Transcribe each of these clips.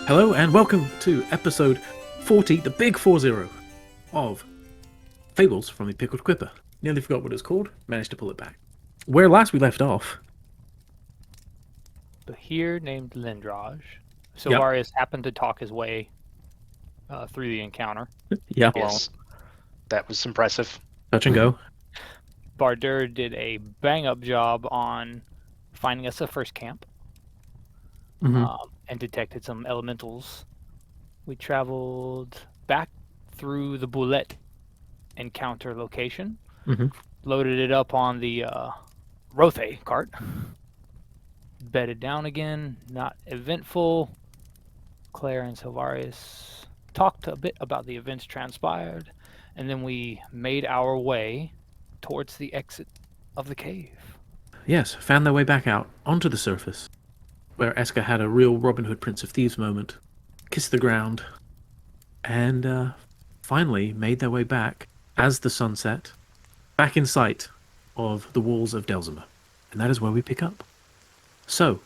Hello and welcome to episode 40, the big 40 of Fables from the Pickled Quipper. Nearly forgot what it's called, managed to pull it back. Where last we left off... The here named Lindrage. Silvarius happened to talk his way through the encounter. Yeah. Yes, that was impressive. Touch and go. Bardur did a bang-up job on finding us a first camp and detected some elementals. We traveled back through the Boulette encounter location, loaded it up on the Rothe cart, bedded down again, not eventful. Claire and Silvarius talked a bit about the events transpired, and then we made our way towards the exit of the cave. Yes, found their way back out onto the surface, where Eska had a real Robin Hood Prince of Thieves moment, kissed the ground, and finally made their way back as the sun set, back in sight of the walls of Delzimmer. And that is where we pick up. So,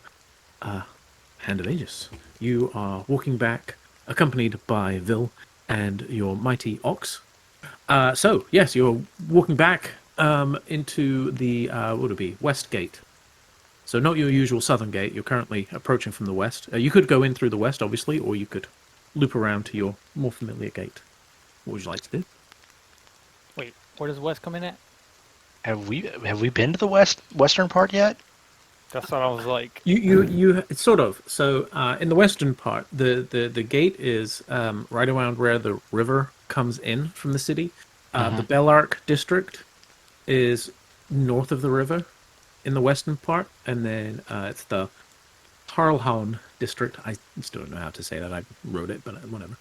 Hand of Aegis, you are walking back, accompanied by Vil and your mighty ox. So, yes, you're walking back into the, what would it be, west gate. So not your usual southern gate, you're currently approaching from the west. You could go in through the west, obviously, or you could loop around to your more familiar gate. What would you like to do? Wait, where does west come in at? Have we been to the western part yet? That's what I was like. You sort of. So in the western part, the gate is right around where the river comes in from the city. The Bellark district is north of the river in the western part, and then it's the Harlhaun district. I still don't know how to say that. I wrote it, but whatever.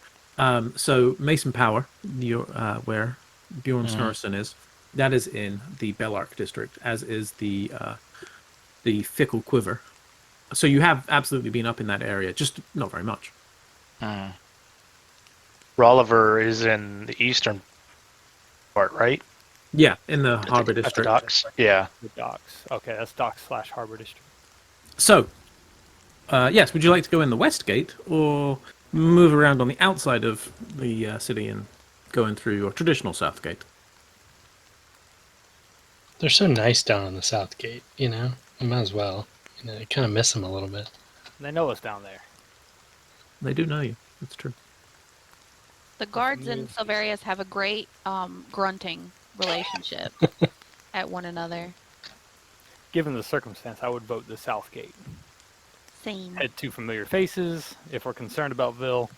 So Mason Power, where Bjorn Snorrison is, that is in the Bellark district, as is the Pickled Quipper. So you have absolutely been up in that area, just not very much. Rolliver is in the eastern part, right? Yeah, in the Harbor At the district. docks. Yeah. The docks. Okay, that's docks/harbor district. So, yes, would you like to go in the west gate, or move around on the outside of the city and go in through your traditional south gate? They're so nice down on the south gate, you know? I might as well. I kind of miss them a little bit. They know us down there. They do know you. That's true. The guards in Silvarius have a great grunting relationship at one another. Given the circumstance, I would vote the south gate. Same. Had two familiar faces, if we're concerned about Vil.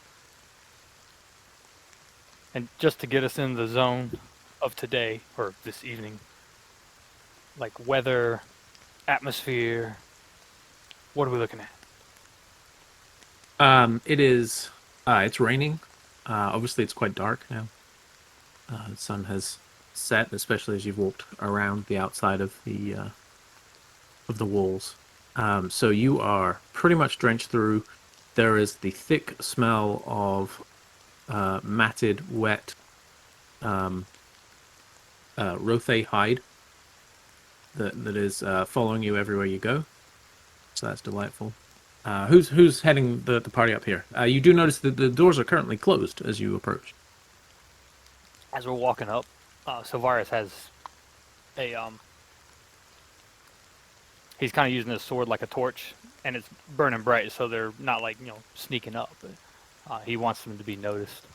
And just to get us in the zone of today, or this evening, like weather, atmosphere, what are we looking at? It is. It's raining. Obviously, it's quite dark now. The sun has set, especially as you've walked around the outside of the walls. So you are pretty much drenched through. There is the thick smell of matted, wet Rothe hide that is following you everywhere you go. So that's delightful. Who's heading the party up here? You do notice that the doors are currently closed as you approach. As we're walking up, Silvarius has a he's kind of using his sword like a torch, and it's burning bright, so they're not like sneaking up. But he wants them to be noticed,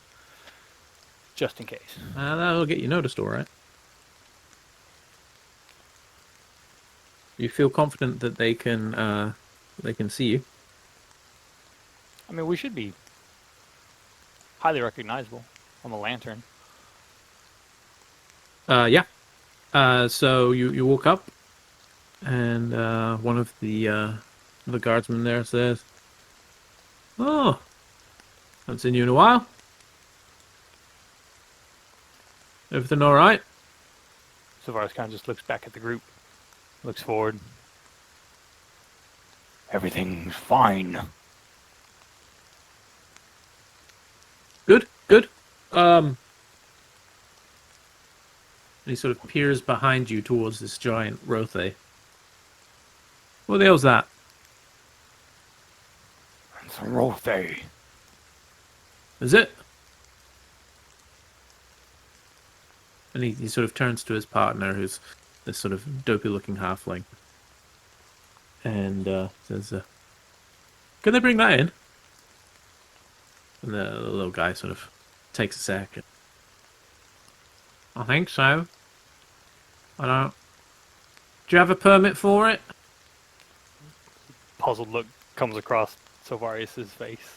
just in case. That'll get you noticed, all right. You feel confident that they can see you. I mean, we should be highly recognizable on the lantern. Yeah. So you walk up, and one of the guardsmen there says, "Oh, haven't seen you in a while. Everything all right?" Silvarius kind of just looks back at the group, looks forward. Everything's fine. Good, good. And he sort of peers behind you towards this giant Rothe. What the hell's that? It's a Rothe. Is it? And he sort of turns to his partner, who's this sort of dopey-looking halfling, and says, "Can they bring that in?" And the little guy sort of takes a sec. I think so. I don't. Do you have a permit for it? Puzzled look comes across Silvarius's face.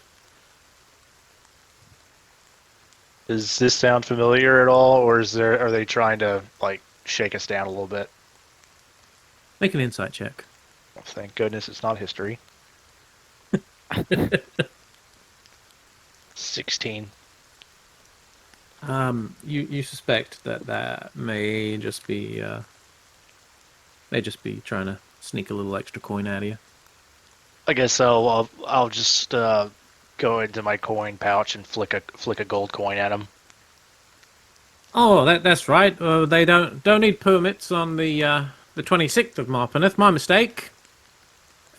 Does this sound familiar at all, or are they trying to like shake us down a little bit? Make an insight check. Well, thank goodness it's not history. 16. You suspect that may just be trying to sneak a little extra coin out of you. I guess so. I'll just go into my coin pouch and flick a gold coin at him. Oh, that's right. They don't need permits on the 26th of Marpeneth. My mistake.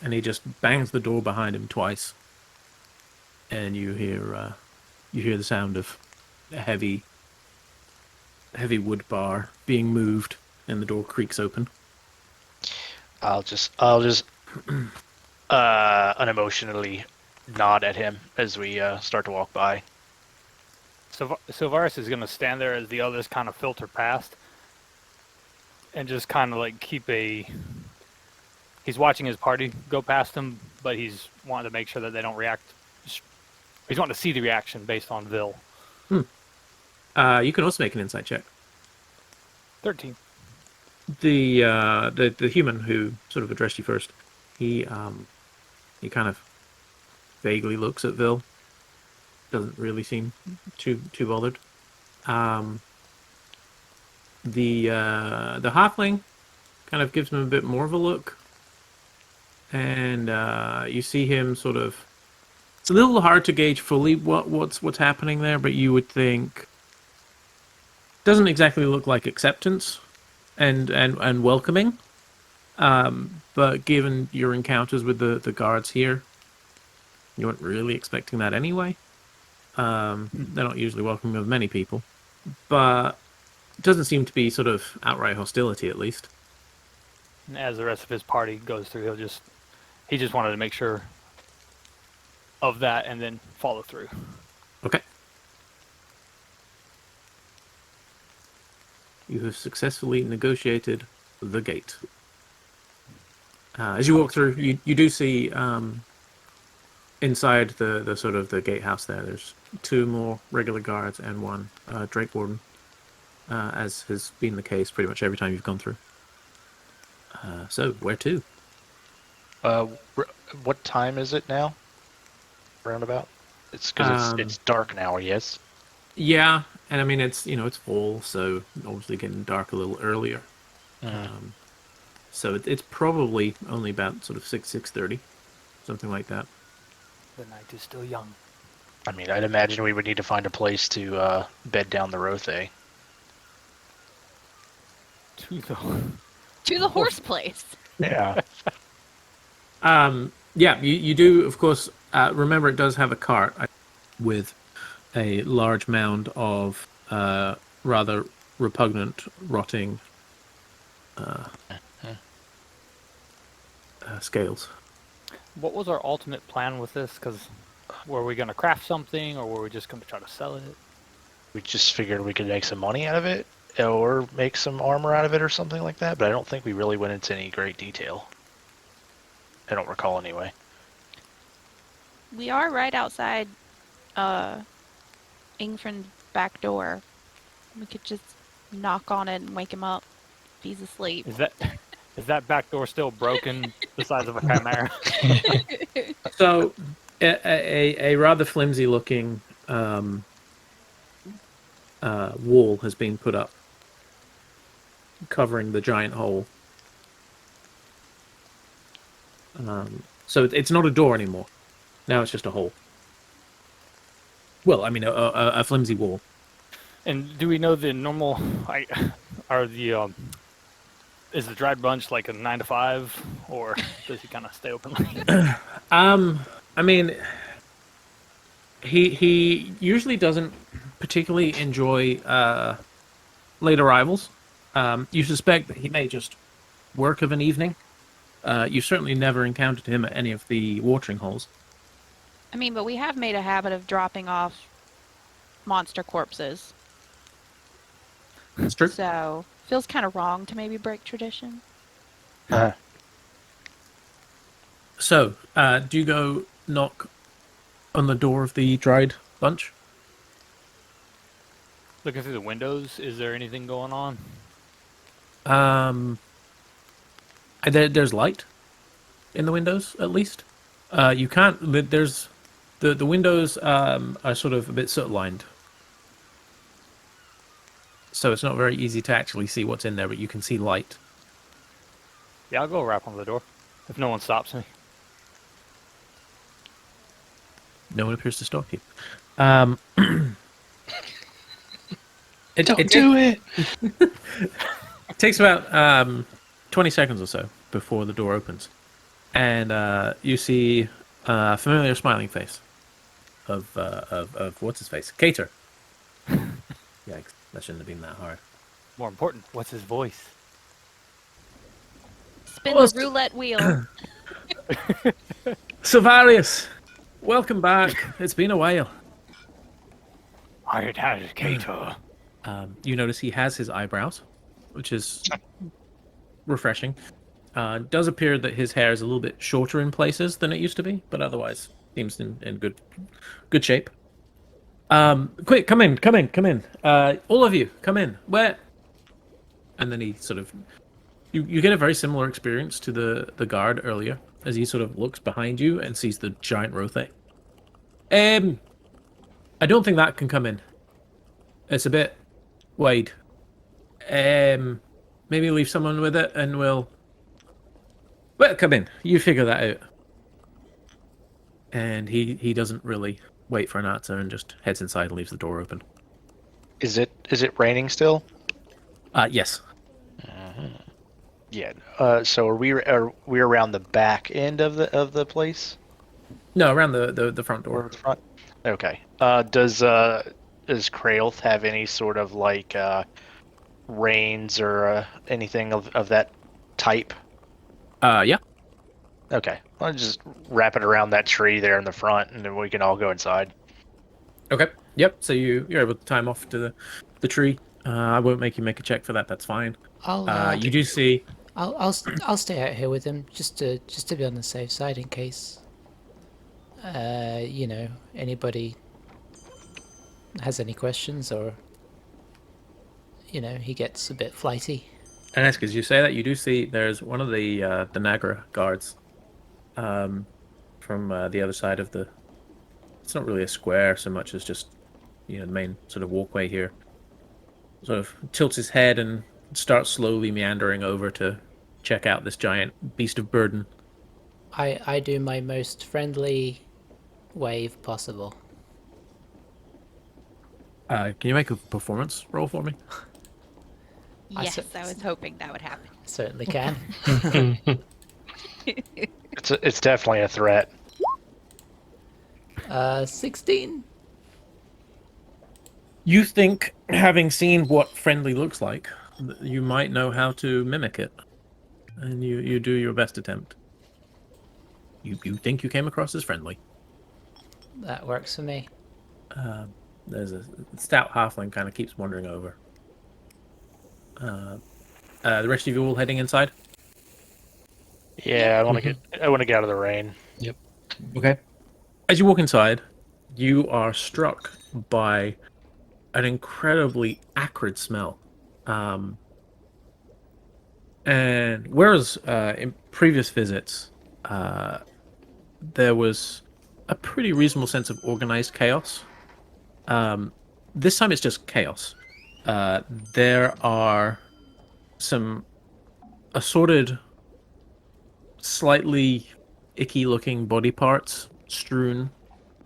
And he just bangs the door behind him twice, and you hear the sound of a heavy wood bar being moved, and the door creaks open. I'll just unemotionally nod at him as we start to walk by. So Silvarius is going to stand there as the others kind of filter past, and just kind of like keep a. He's watching his party go past him, but he's wanting to make sure that they don't react. He's wanting to see the reaction based on Vil. You can also make an insight check. 13. The human who sort of addressed you first, he kind of vaguely looks at Vil. Doesn't really seem too bothered. The halfling kind of gives him a bit more of a look, and you see him sort of. It's a little hard to gauge fully what's happening there, but you would think doesn't exactly look like acceptance and welcoming. But given your encounters with the guards here, you weren't really expecting that anyway. They're not usually welcoming of many people, but it doesn't seem to be sort of outright hostility, at least. And as the rest of his party goes through, he just wanted to make sure of that and then follow through. Okay. You have successfully negotiated the gate. As you walk through, you do see inside the sort of the gatehouse there's 2 more regular guards and 1 Drake Warden, as has been the case pretty much every time you've gone through. So, where to? What time is it now? Roundabout? It's because it's dark now, yes? Yeah, and I mean, it's fall, so obviously getting dark a little earlier. So it's probably only about sort of 6:30, something like that. The night is still young. I mean, I'd imagine we would need to find a place to bed down the Rothe. To the horse place. Yeah. Yeah, you do, of course, remember it does have a cart with a large mound of rather repugnant, rotting scales. What was our ultimate plan with this? Because were we going to craft something, or were we just going to try to sell it? We just figured we could make some money out of it, or make some armor out of it or something like that, but I don't think we really went into any great detail. I don't recall anyway. We are right outside Ingfrin's back door. We could just knock on it and wake him up if he's asleep. Is that back door still broken the size of a chimera? So, a rather flimsy looking wall has been put up, covering the giant hole. So it's not a door anymore. Now it's just a hole. Well, I mean, a flimsy wall. And do we know the normal? Is the dried bunch like a 9 to 5, or does he kind of stay open late? I mean, He usually doesn't particularly enjoy late arrivals. You suspect that he may just work of an evening. You've certainly never encountered him at any of the watering holes. I mean, but we have made a habit of dropping off monster corpses. That's true. So, feels kind of wrong to maybe break tradition. So, do you go knock on the door of the dried bunch? Looking through the windows, is there anything going on? There's light in the windows, at least. You can't. There's the windows are sort of a bit soot lined, so it's not very easy to actually see what's in there. But you can see light. Yeah, I'll go rap on the door if no one stops me. No one appears to stop you. It takes about 20 seconds or so before the door opens, and you see a familiar smiling face of what's his face, Cater. Yikes! That shouldn't have been that hard. More important, what's his voice? Spin the roulette wheel. Silvarius, welcome back. It's been a while. It has Cater. You notice he has his eyebrows, which is refreshing. Does appear that his hair is a little bit shorter in places than it used to be, but otherwise seems in good shape. Quick, come in. All of you, come in. Where? And then he sort of, you get a very similar experience to the guard earlier, as he sort of looks behind you and sees the giant Rothe. I don't think that can come in. It's a bit wide. Maybe leave someone with it and we'll... Well, come in. You figure that out. And he doesn't really wait for an answer and just heads inside and leaves the door open. Is it raining still? Yes. Yeah. So are we around the back end of the place? No, around the front Or door. the front? Okay. Does Krailth have any sort of like reins or anything of that type? Yeah. Okay. I'll just wrap it around that tree there in the front, and then we can all go inside. Okay. Yep. So you're able to time off to the tree. I won't make you make a check for that. That's fine. You do see. I'll stay out here with him just to be on the safe side in case anybody has any questions or he gets a bit flighty. And as you say that, you do see there's one of the Nagra guards from the other side of the... It's not really a square so much as just the main sort of walkway here. Sort of tilts his head and starts slowly meandering over to check out this giant beast of burden. I do my most friendly wave possible. Can you make a performance roll for me? Yes, I was hoping that would happen. Certainly can. It's definitely a threat. 16. You think, having seen what friendly looks like, you might know how to mimic it. And you do your best attempt. You think you came across as friendly. That works for me. There's a stout halfling kind of keeps wandering over. The rest of you all heading inside? Yeah, I want to get out of the rain. Yep. Okay. As you walk inside, you are struck by an incredibly acrid smell. And whereas in previous visits, there was a pretty reasonable sense of organized chaos, this time it's just chaos. There are some assorted, slightly icky-looking body parts strewn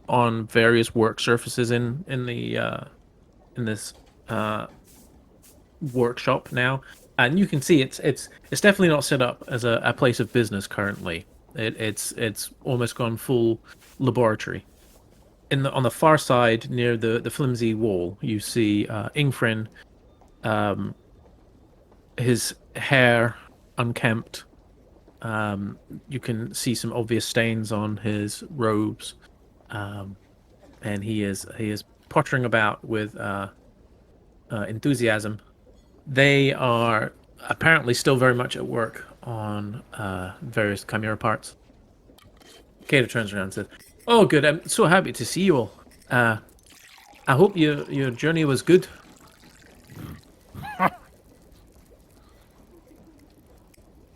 on various work surfaces in this workshop now, and you can see it's definitely not set up as a place of business currently. It's almost gone full laboratory. on the far side near the flimsy wall, you see Ingfrin, his hair unkempt. You can see some obvious stains on his robes, and he is pottering about with enthusiasm. They are apparently still very much at work on various chimera parts. Kata turns around and says, "Oh, good! I'm so happy to see you all. I hope your journey was good."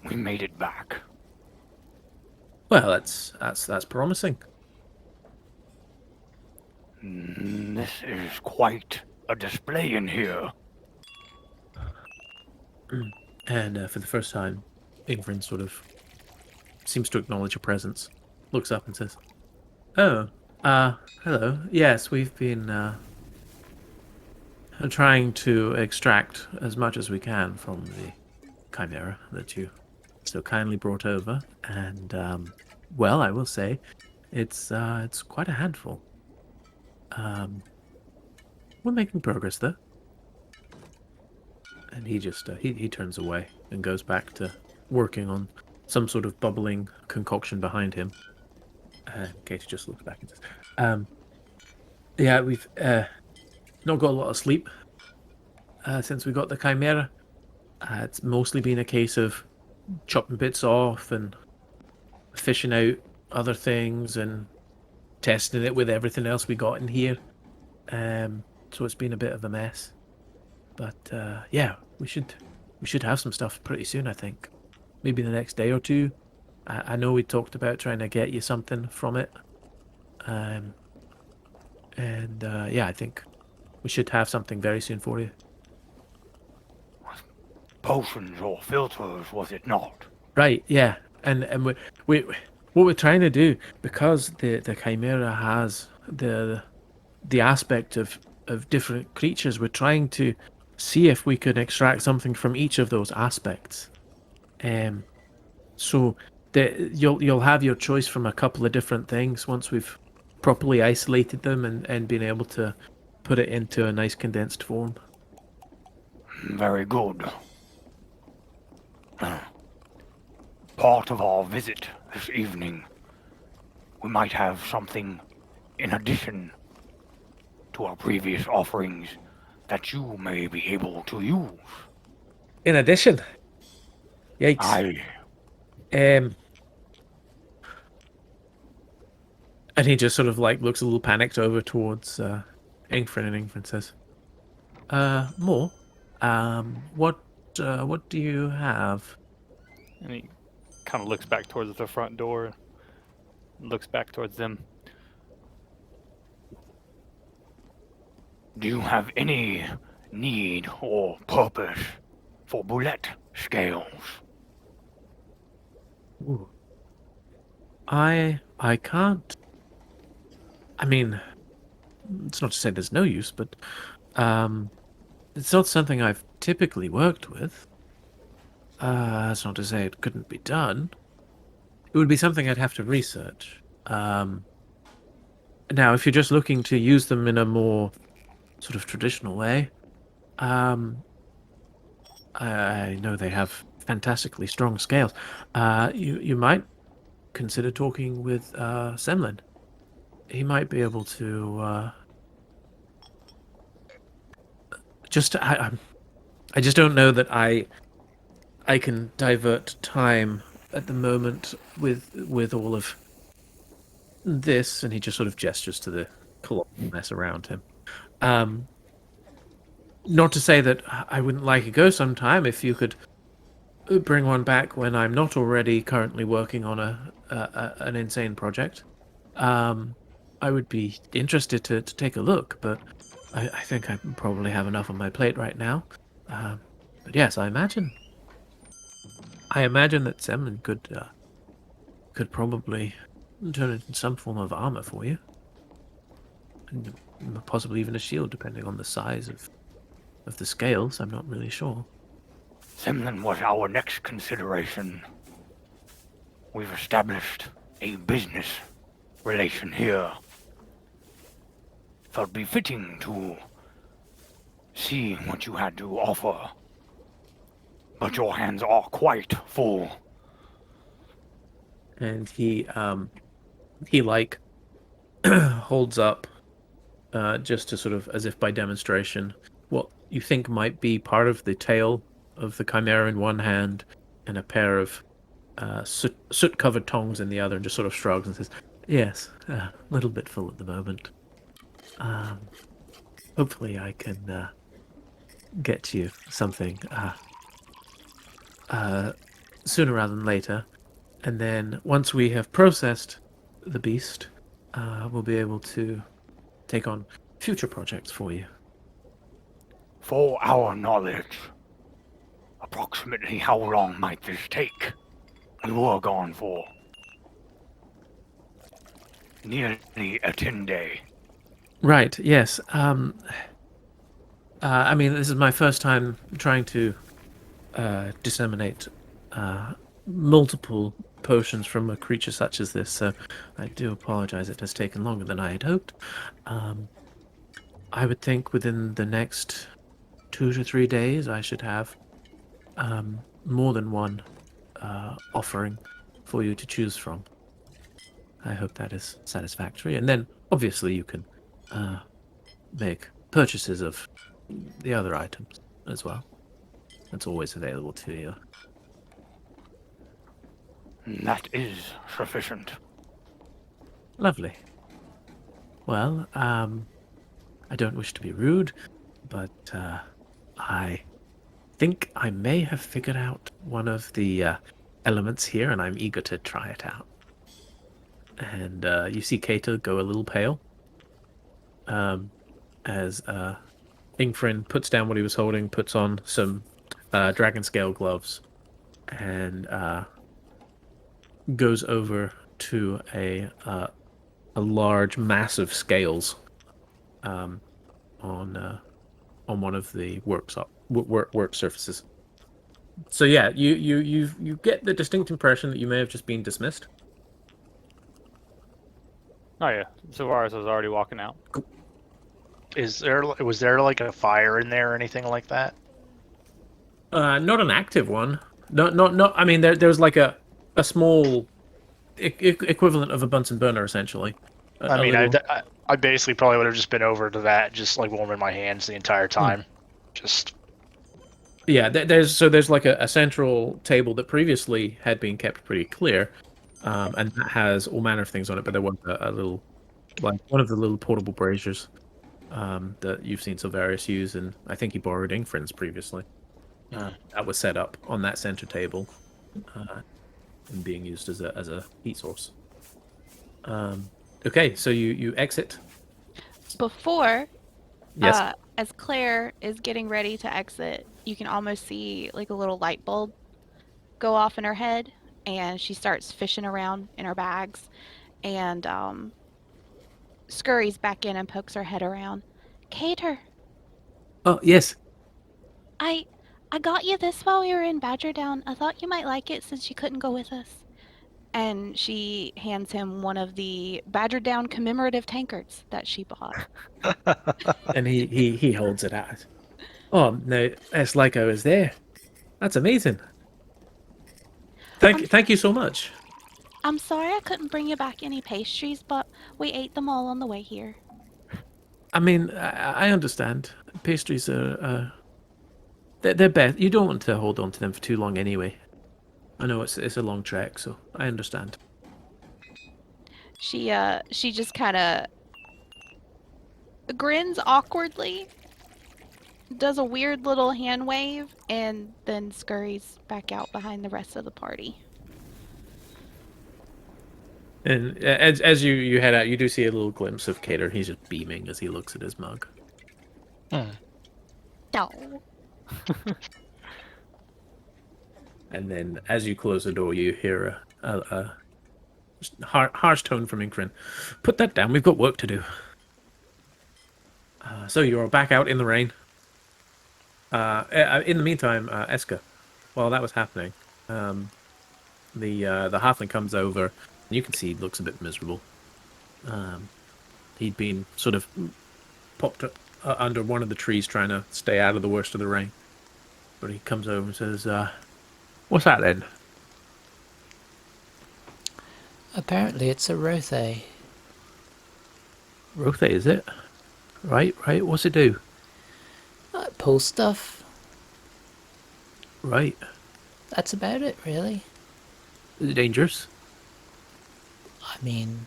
We made it back. Well, that's promising. This is quite a display in here. And for the first time, Ingrid sort of seems to acknowledge your presence, looks up and says, "Oh, hello. Yes, we've been trying to extract as much as we can from the chimera that you so kindly brought over, and well, I will say, it's quite a handful. We're making progress, though." And he just he turns away and goes back to working on some sort of bubbling concoction behind him. And Katie just looks back and says, "Yeah, we've not got a lot of sleep since we got the chimera. It's mostly been a case of chopping bits off and fishing out other things and testing it with everything else we got in here. So it's been a bit of a mess. But yeah, we should have some stuff pretty soon, I think. Maybe the next day or two. I know we talked about trying to get you something from it. And yeah, I think we should have something very soon for you." Potions or filters, was it not? Right, yeah. And we what we're trying to do, because the chimera has the aspect of different creatures, we're trying to see if we could extract something from each of those aspects. So you'll have your choice from a couple of different things once we've properly isolated them and been able to put it into a nice condensed form. Very good. Part of our visit this evening, we might have something in addition to our previous offerings that you may be able to use. In addition, yikes. Aye. And he just sort of like looks a little panicked over towards Ingfrin, and Ingfrin says, "More? What do you have?" And he kind of looks back towards the front door, looks back towards them. Do you have any need or purpose for bullet scales? Ooh. I can't. I mean, it's not to say there's no use, but it's not something I've typically worked with. That's not to say it couldn't be done. It would be something I'd have to research. Now, if you're just looking to use them in a more sort of traditional way, I know they have fantastically strong scales. You might consider talking with Semlin. He might be able to I just don't know that I can divert time at the moment with all of this. And he just sort of gestures to the colossal mess around him. Not to say that I wouldn't like to go sometime if you could bring one back when I'm not already currently working on an insane project. I would be interested to take a look, but I think I probably have enough on my plate right now. But yes, I imagine that Semlin could probably turn it into some form of armor for you, and possibly even a shield, depending on the size of the scales. I'm not really sure. Semlin was our next consideration. We've established a business relation here. felt befitting to see what you had to offer. But your hands are quite full. And he like holds up, just to sort of, as if by demonstration, what you think might be part of the tail of the chimera in one hand, and a pair of soot-covered tongs in the other, and just sort of shrugs and says, "Yes, a little bit full at the moment. Hopefully, I can get you something sooner rather than later, and then once we have processed the beast, we'll be able to take on future projects for you." For our knowledge, approximately how long might this take? We were gone for nearly a 10-day. Right, yes. I mean, this is my first time trying to disseminate multiple potions from a creature such as this, so I do apologize it has taken longer than I had hoped. I would think within the next 2 to 3 days I should have more than one offering for you to choose from. I hope that is satisfactory, and then obviously you can make purchases of the other items as well. That's always available to you. That is sufficient. Lovely. Well, I don't wish to be rude, but I think I may have figured out one of the elements here, and I'm eager to try it out. And you see Kato go a little pale as Ingfrin puts down what he was holding, puts on some dragon scale gloves, and goes over to a large mass of scales on one of the work surfaces. So yeah, you get the distinct impression that you may have just been dismissed. Oh yeah, Savaris was already walking out. Was there like a fire in there or anything like that? Not an active one. Not. I mean, there's like a small equivalent of a Bunsen burner, essentially. I mean, I basically probably would have just been over to that, just like warming my hands the entire time. Just yeah. There's like a central table that previously had been kept pretty clear, and that has all manner of things on it. But there was a little, like one of the little portable braziers that you've seen Silvarius use, and I think he borrowed Ingfrin's previously. That was set up on that center table, and being used as a heat source. Okay, so you exit. Before, Yes. as Claire is getting ready to exit, you can almost see like a little light bulb go off in her head, and she starts fishing around in her bags, and scurries back in and pokes her head around. Cater, Oh, yes. I got you this while we were in Badger Down. I thought you might like it since you couldn't go with us. And she hands him one of the Badger Down commemorative tankards that she bought. And he holds it out. Oh, no, it's like I was there. That's amazing. Thank you so much. I'm sorry I couldn't bring you back any pastries, but we ate them all on the way here. I mean, I understand. Pastries are they're best. You don't want to hold on to them for too long anyway. I know it's a long trek, so I understand. She just kind of grins awkwardly, does a weird little hand wave, and then scurries back out behind the rest of the party. And as you head out, you do see a little glimpse of Cater. He's just beaming as he looks at his mug. No. And then, as you close the door, you hear a harsh tone from Ingrid. Put that down. We've got work to do. So you're back out in the rain. In the meantime, Eska, while that was happening, the halfling comes over, and you can see he looks a bit miserable. He'd been sort of popped under one of the trees trying to stay out of the worst of the rain. But he comes over and says, what's that then? Apparently it's a rothe. Rothe, is it? Right. What's it do? Pull stuff. Right. That's about it, really. Is it dangerous? I mean,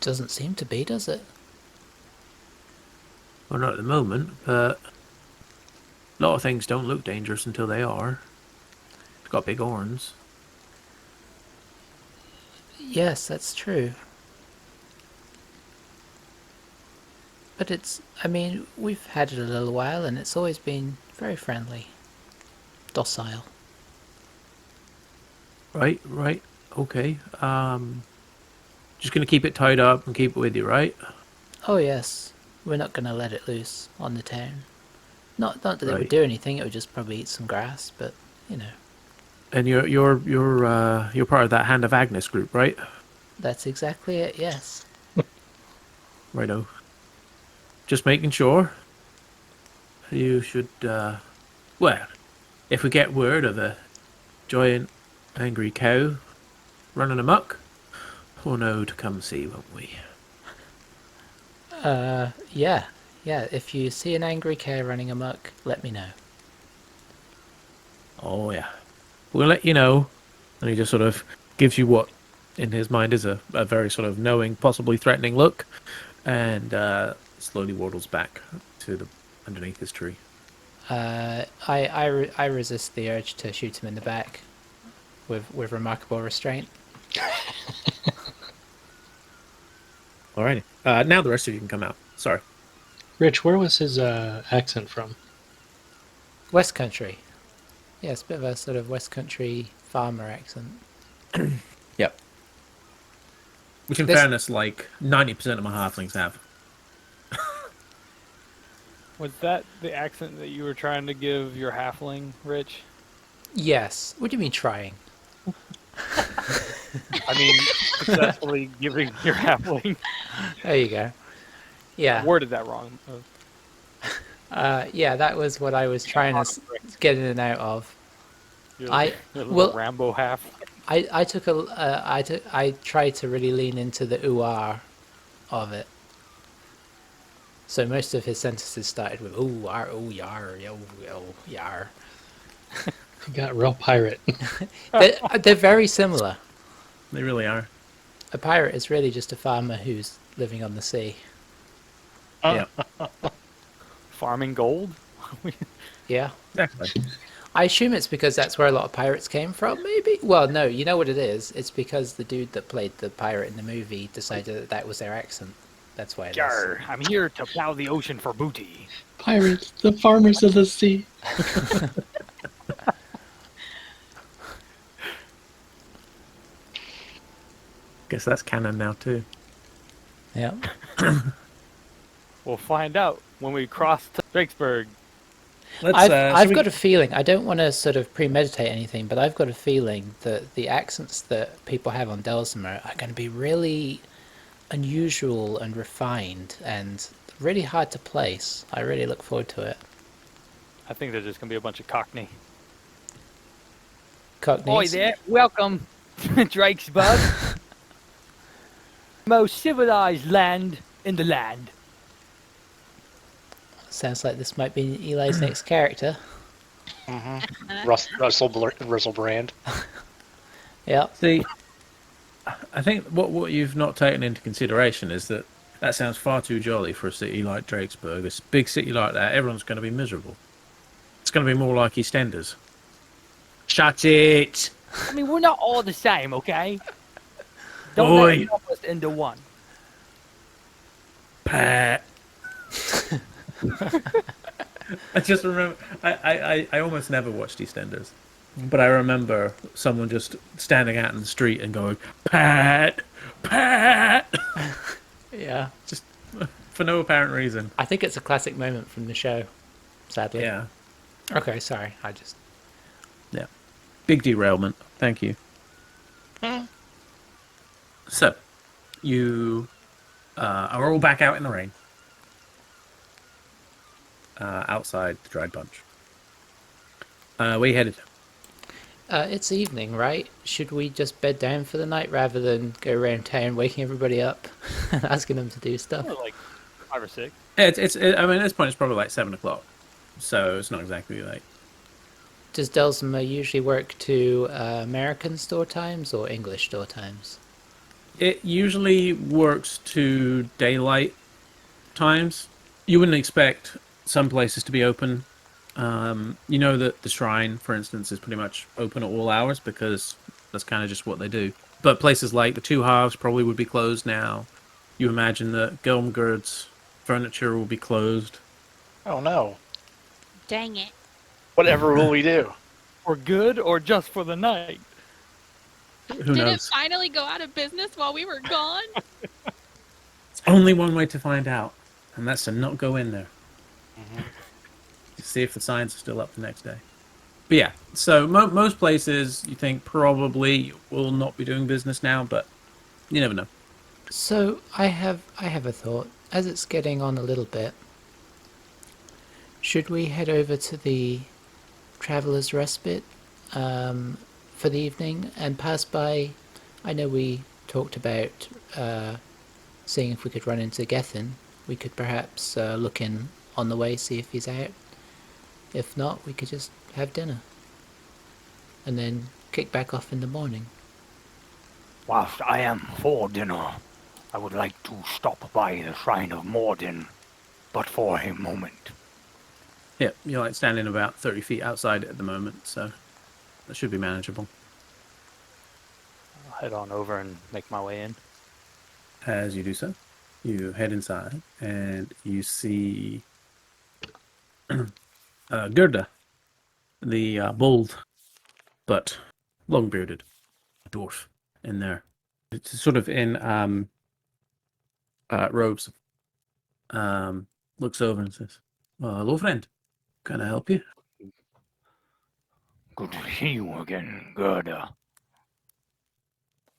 doesn't seem to be, does it? Well, not at the moment, but a lot of things don't look dangerous until they are. It's got big horns. Yes, that's true. But I mean, we've had it a little while and it's always been very friendly. Docile. Right. Okay. Just gonna keep it tied up and keep it with you, right? Oh yes, we're not going to let it loose on the town. Not that it would Right. do anything, it would just probably eat some grass, but, you know. And you're part of that Hand of Agnes group, right? That's exactly it, yes. Righto. Just making sure. You should, well, if we get word of a giant angry cow running amok, we'll know to come see, won't we? Yeah. If you see an angry cow running amok, let me know. Oh, yeah. We'll let you know. And he just sort of gives you what, in his mind, is a very sort of knowing, possibly threatening look, and slowly waddles back to the underneath his tree. I resist the urge to shoot him in the back with remarkable restraint. Alrighty. Now the rest of you can come out. Sorry. Rich, where was his accent from? West Country. Yeah, it's a bit of a sort of West Country farmer accent. Yep. Which, in fairness, like 90% of my halflings have. Was that the accent that you were trying to give your halfling, Rich? Yes. What do you mean trying? I mean, successfully giving your halfling. There you go. Yeah. Worded that wrong. Yeah, that was what I was trying to get in and out of. Your I- little well- Rambo half. I tried to really lean into the ooh-ah of it. So most of his sentences started with ooh, ar, ooh, yar, yo, yar. He got real pirate. They're very similar. They really are. A pirate is really just a farmer who's living on the sea. Yeah. Farming gold? Yeah. Exactly. I assume it's because that's where a lot of pirates came from, maybe? Well, no, you know what it is? It's because the dude that played the pirate in the movie decided that was their accent. That's why it is. Yar, I'm here to plow the ocean for booty. Pirates, the farmers of the sea. Guess that's canon now, too. Yeah. We'll find out when we cross to Drakesburg. I've got a feeling, I don't want to sort of premeditate anything, but I've got a feeling that the accents that people have on Delzimmer are going to be really unusual and refined and really hard to place. I really look forward to it. I think there's just going to be a bunch of Cockney. Cockneys. Oi there, welcome to Drakesburg. Most civilized land in the land. Sounds like this might be Eli's next character. Russell Brand. Yeah. See, I think what you've not taken into consideration is that sounds far too jolly for a city like Drakesburg. A big city like that, everyone's going to be miserable. It's going to be more like EastEnders. Shut it! I mean, we're not all the same, okay? Don't Oi. let it lump us into one. Pat. I just remember, I almost never watched EastEnders, but I remember someone just standing out in the street and going, Pat, Pat, Yeah. just for no apparent reason. I think it's a classic moment from the show, sadly. Yeah, Okay, sorry. yeah. Big derailment. Thank you. So, you are all back out in the rain. outside the dried punch. Where you headed? It's evening, right? Should we just bed down for the night rather than go around town waking everybody up and asking them to do stuff? Or like 5 or 6. I mean, at this point, it's probably like 7 o'clock, so it's not exactly like. Does Delzimmer usually work to American store times or English store times? It usually works to daylight times. You wouldn't expect some places to be open. You know that the shrine, for instance, is pretty much open at all hours because that's kind of just what they do. But places like the Two Halves probably would be closed now. You imagine that Gelmgerd's furniture will be closed. Oh no. Dang it. Whatever will we do? For good or just for the night? Who Did knows? it finally go out of business while we were gone? It's only one way to find out, and that's to not go in there. To see if the signs are still up the next day. But yeah, so most places you think probably will not be doing business now, but you never know. So I have a thought. As it's getting on a little bit, should we head over to the Traveller's Respite for the evening and pass by? I know we talked about seeing if we could run into Gethin. We could perhaps look in on the way, see if he's out. If not, we could just have dinner and then kick back off in the morning. Whilst I am for dinner, I would like to stop by the Shrine of Morden, but for a moment. Yeah, you're like standing about 30 feet outside at the moment, so that should be manageable. I'll head on over and make my way in. As you do so, you head inside and you see Gerda, the bold but long-bearded dwarf in there. It's sort of in robes. Looks over and says, hello, friend. Can I help you? Good to see you again, Gerda.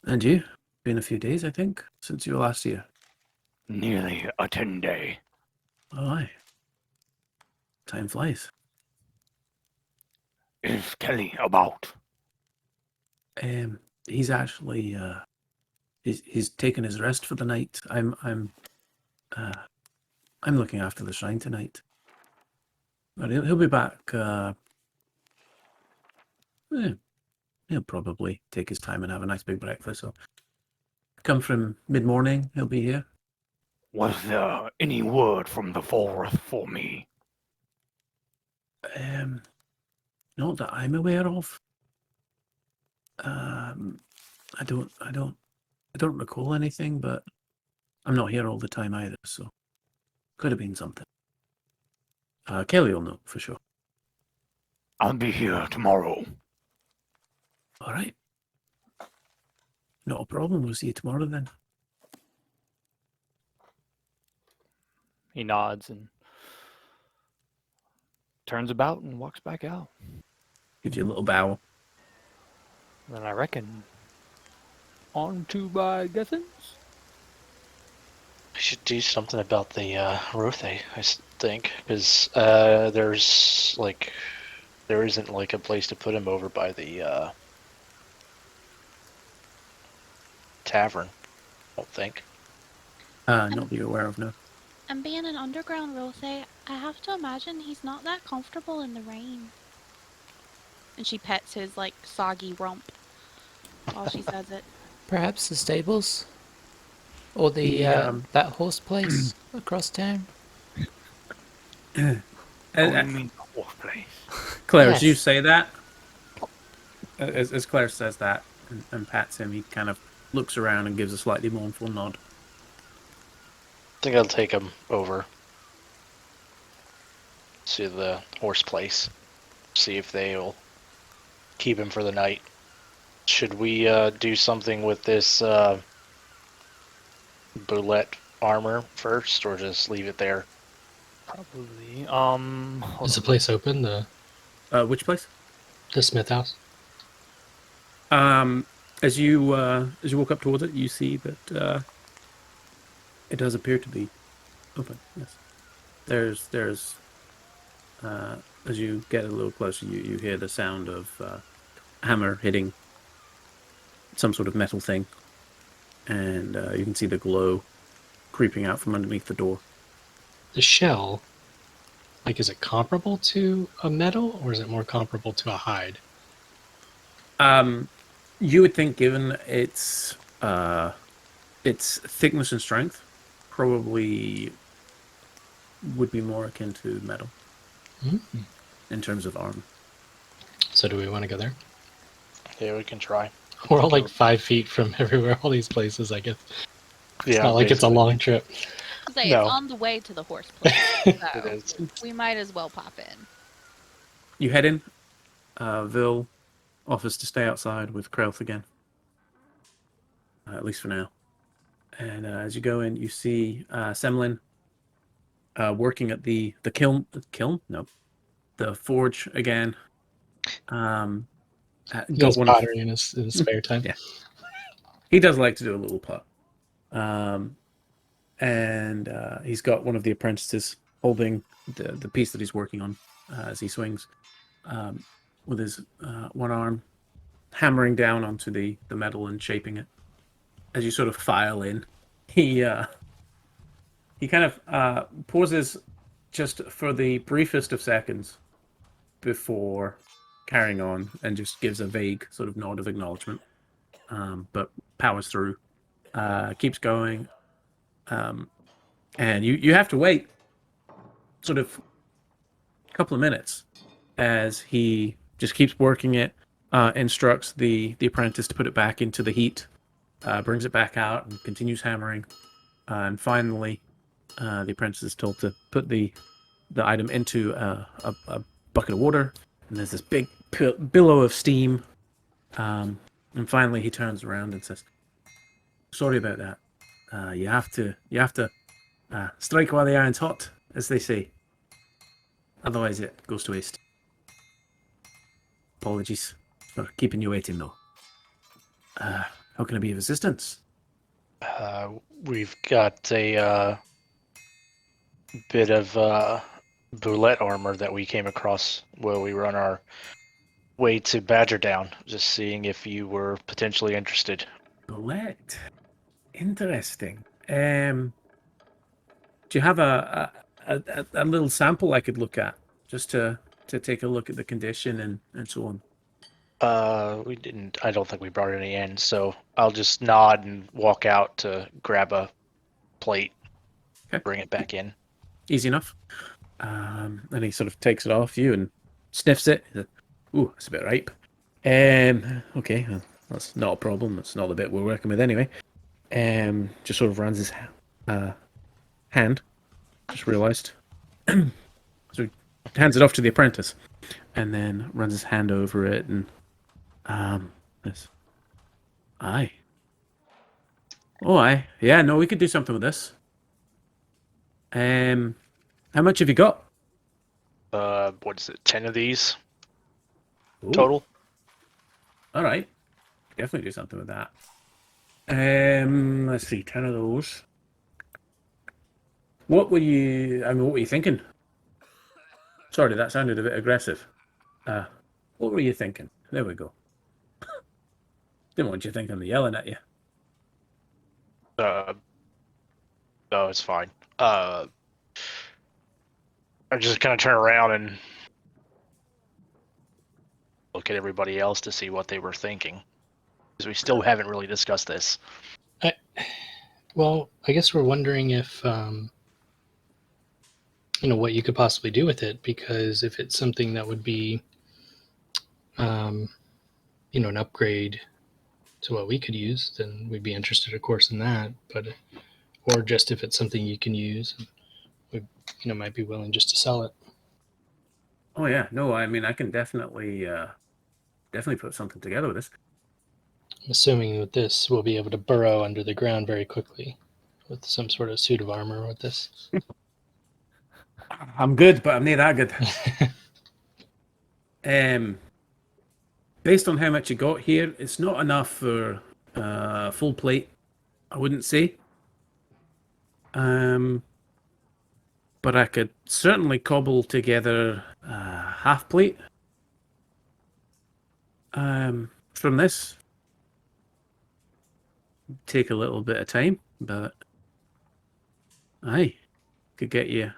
And you? Been a few days, I think, since you were last here. Nearly a 10-day. Oh, aye. Time flies. Is Kelly about? He's actually he's taken his rest for the night. I'm looking after the shrine tonight. But he'll be back. He'll probably take his time and have a nice big breakfast. So come from mid-morning, he'll be here. Was there any word from the forest for me? Not that I'm aware of. I don't recall anything, but I'm not here all the time either, so could have been something. Kelly will know for sure. I'll be here tomorrow. All right. Not a problem. We'll see you tomorrow then. He nods and turns about and walks back out. Gives you a little bow. Then I reckon on to by Gethins. We should do something about the Rothe, I think, because there isn't like a place to put him over by the tavern. I don't think. Not that you're aware of, no. And being an underground Rothe, I have to imagine he's not that comfortable in the rain. And she pets his, like, soggy rump while she says it. Perhaps the stables? Or the that horse place across town? Oh, you mean the horse place? Claire, Yes. as you say that, as Claire says that and pats him, he kind of looks around and gives a slightly mournful nod. I think I'll take him over to the horse place. See if they'll keep him for the night. Should we do something with this bullet armor first, or just leave it there? Probably. Is the place open? The Which place? Smith house? As you walk up towards it, you see that it does appear to be open. Yes, there's as you get a little closer, you hear the sound of hammer hitting some sort of metal thing, and you can see the glow creeping out from underneath the door. The shell, like, is it comparable to a metal, or is it more comparable to a hide? You would think, given its thickness and strength, probably would be more akin to metal in terms of armor. So do we want to go there? Yeah, we can try. We're all like 5 feet from everywhere, all these places, I guess. It's Yeah, not like it's a long trip. Say No. it's on the way to the horse place, so It is. we might as well pop in. You head in. Vil offers to stay outside with Krelth again, at least for now. And as you go in, you see Semlin working at the kiln. Kiln? No, the forge again. He does pottery in his spare time. Yeah, he does like to do a little pot. And he's got one of the apprentices holding the piece that he's working on as he swings with his one arm, hammering down onto the metal and shaping it. As you sort of file in, he kind of pauses just for the briefest of seconds before carrying on and just gives a vague sort of nod of acknowledgement, but powers through, keeps going. And you have to wait sort of a couple of minutes as he just keeps working it, instructs the apprentice to put it back into the heat, brings it back out and continues hammering. And finally, the apprentice is told to put the item into a bucket of water, and there's this big billow of steam. And finally he turns around and says, "Sorry about that. You have to strike while the iron's hot, as they say. Otherwise it goes to waste. Apologies for keeping you waiting, though. How can I be of assistance?" We've got a bit of boulette armor that we came across while we were on our way to Badger Down. Just seeing if you were potentially interested. Boulette. Interesting. Do you have a little sample I could look at, just to take a look at the condition and so on? We didn't. I don't think we brought any in, so I'll just nod and walk out to grab a plate, bring it back in. Easy enough. And he sort of takes it off you and sniffs it. He's like, "Ooh, it's a bit ripe." Okay, well, that's not a problem. That's not the bit we're working with anyway. Just sort of runs his hand. Just realised. So he hands it off to the apprentice, and then runs his hand over it and this. Aye. Oh, aye. Yeah, no, we could do something with this. How much have you got? What is it? 10 of these Ooh. total. All right. Definitely do something with that. Let's see, 10 of those. What were you thinking? Sorry, that sounded a bit aggressive. What were you thinking? There we go. Didn't want you thinking I'm yelling at you. No, it's fine. I just kind of turn around and look at everybody else to see what they were thinking, because we still haven't really discussed this. Well, I guess we're wondering if, what you could possibly do with it, because if it's something that would be, an upgrade to what we could use, then we'd be interested, of course, in that. But, or just if it's something you can use, we, might be willing just to sell it. Oh yeah, no, I mean I can definitely put something together with this. I'm assuming with this we'll be able to burrow under the ground very quickly with some sort of suit of armor with this. I'm good, but I'm not that good. Based on how much you got here, it's not enough for full plate, I wouldn't say. but I could certainly cobble together a half plate from this. Take a little bit of time, but aye, could get you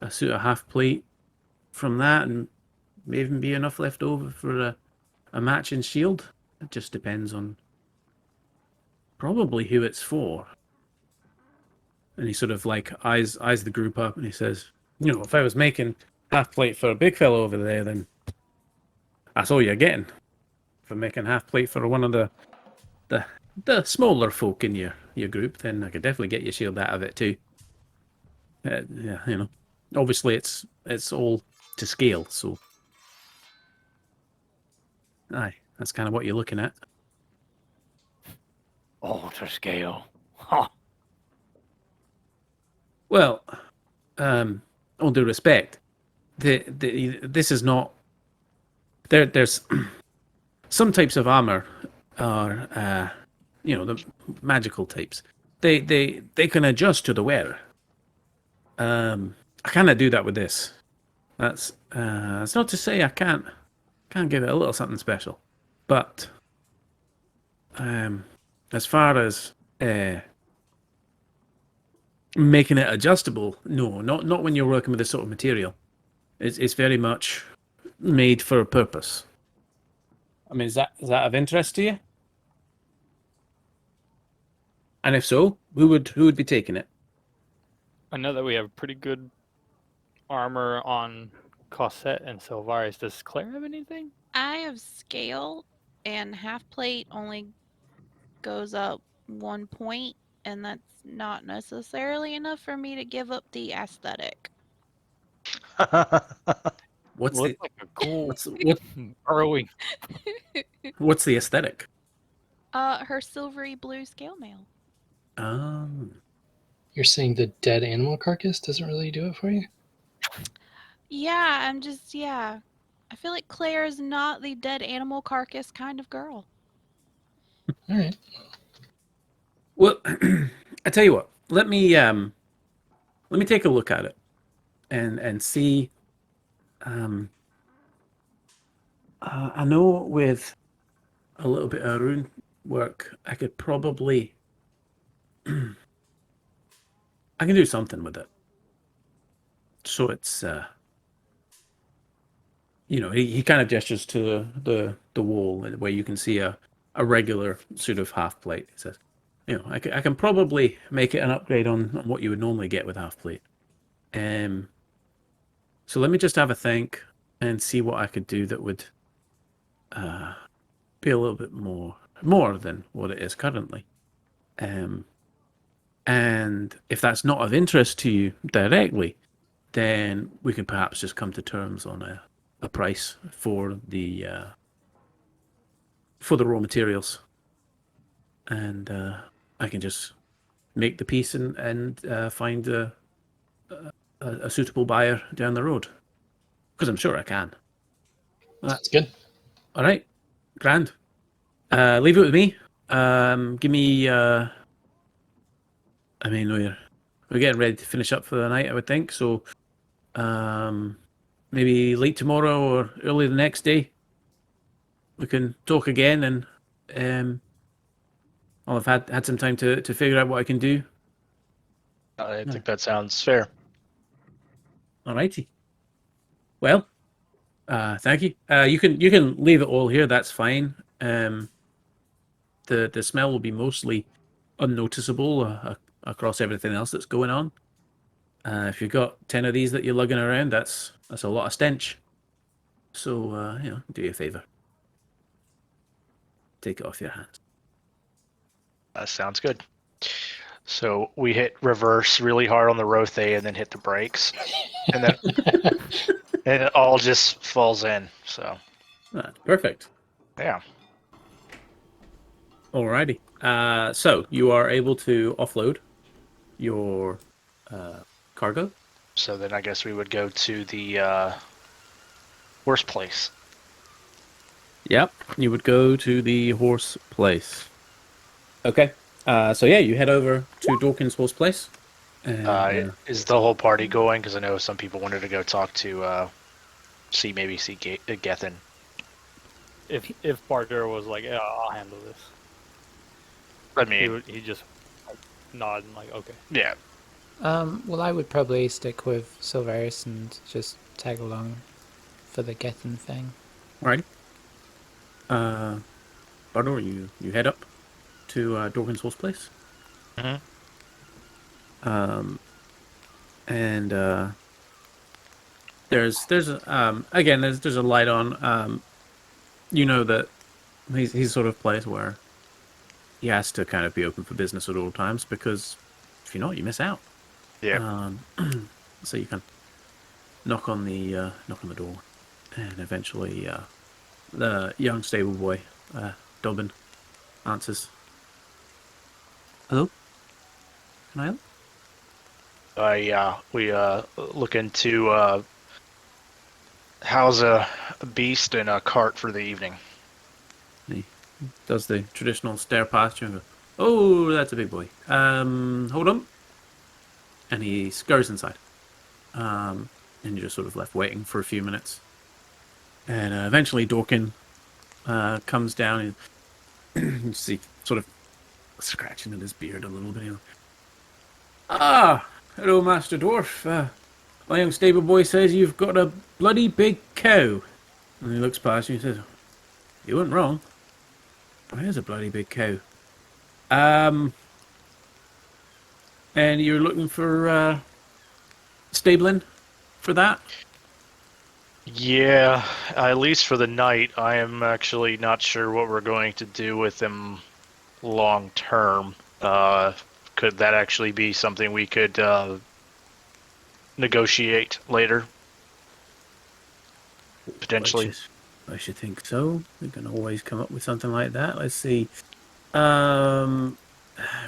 a suit of half plate from that, and may even be enough left over for a matching shield. It just depends on probably who it's for. And he sort of like eyes the group up, and he says, "You know, if I was making half plate for a big fellow over there, then that's all you're getting. If I'm making half plate for one of the smaller folk in your group, then I could definitely get your shield out of it too. Yeah, you know, obviously it's all to scale, so aye, that's kind of what you're looking at." All to scale. Huh. Well, all due respect, this is not. There's some types of armor are, the magical types. They can adjust to the wearer. I cannot do that with this. That's not to say I can't give it a little something special, but as far as making it adjustable, no, not when you're working with this sort of material. It's very much made for a purpose. I mean, is that of interest to you? And if so, who would be taking it? I know that we have pretty good armor on Cosette and Silvaris. Does Claire have anything? I have scale, and half plate only goes up 1 point, and that's not necessarily enough for me to give up the aesthetic. What's Looks the like a cool what burrowing. what's the aesthetic? Her silvery blue scale mail. You're saying the dead animal carcass doesn't really do it for you? Yeah, I feel like Claire is not the dead animal carcass kind of girl. All right. Well, I tell you what. Let me take a look at it, and see. I know with a little bit of rune work, I could probably I can do something with it. So it's he kind of gestures to the wall where you can see a regular sort of half plate. He says, I can probably make it an upgrade on what you would normally get with half plate. So let me just have a think and see what I could do that would be a little bit more than what it is currently. And if that's not of interest to you directly, then we can perhaps just come to terms on a price for the raw materials, and I can just make the piece and find a suitable buyer down the road, because I'm sure I can. That's good. All right, grand. Leave it with me. Give me. I mean, we're getting ready to finish up for the night, I would think. So, maybe late tomorrow or early the next day, we can talk again, and I'll have had some time to figure out what I can do. I think that sounds fair. Alrighty. Well, thank you. You can leave it all here. That's fine. The smell will be mostly unnoticeable across everything else that's going on. If you've got 10 of these that you're lugging around, that's a lot of stench. So do you a favor. Take it off your hands. That sounds good. So we hit reverse really hard on the Rothe and then hit the brakes, and then and it all just falls in. So perfect. Yeah. Alrighty. So you are able to offload your cargo. So then I guess we would go to the horse place. Yep, you would go to the horse place. Okay. So yeah, you head over to Dawkins' horse place. And, Is the whole party going? Because I know some people wanted to go talk to see Gethin. If Barter was like, yeah, I'll handle this, I mean, he just like, nod and like, okay. yeah. Well, I would probably stick with Silverius and just tag along for the Gethin thing. alrighty. Bardo, you head up to Dorgan's horse place. Mhm. And there's again there's a light on. You know that he's sort of place where he has to kind of be open for business at all times, because if you're not, you miss out. Yeah. So you can knock on the door, and eventually the young stable boy, Dobbin, answers. Hello? Can I help? We look into house a beast and a cart for the evening. He does the traditional stare past you and goes, "Oh, that's a big boy. Hold on." And he scurries inside. And you're just sort of left waiting for a few minutes. And eventually Dorkin comes down, and you see sort of scratching at his beard a little bit. Ah, hello, Master Dwarf. My young stable boy says you've got a bloody big cow. And he looks past you and says, "You weren't wrong. There's a bloody big cow. And you're looking for stabling for that?" Yeah, at least for the night. I am actually not sure what we're going to do with him long term. Could that actually be something we could negotiate later? Potentially. I should think so. We can always come up with something like that. Let's see.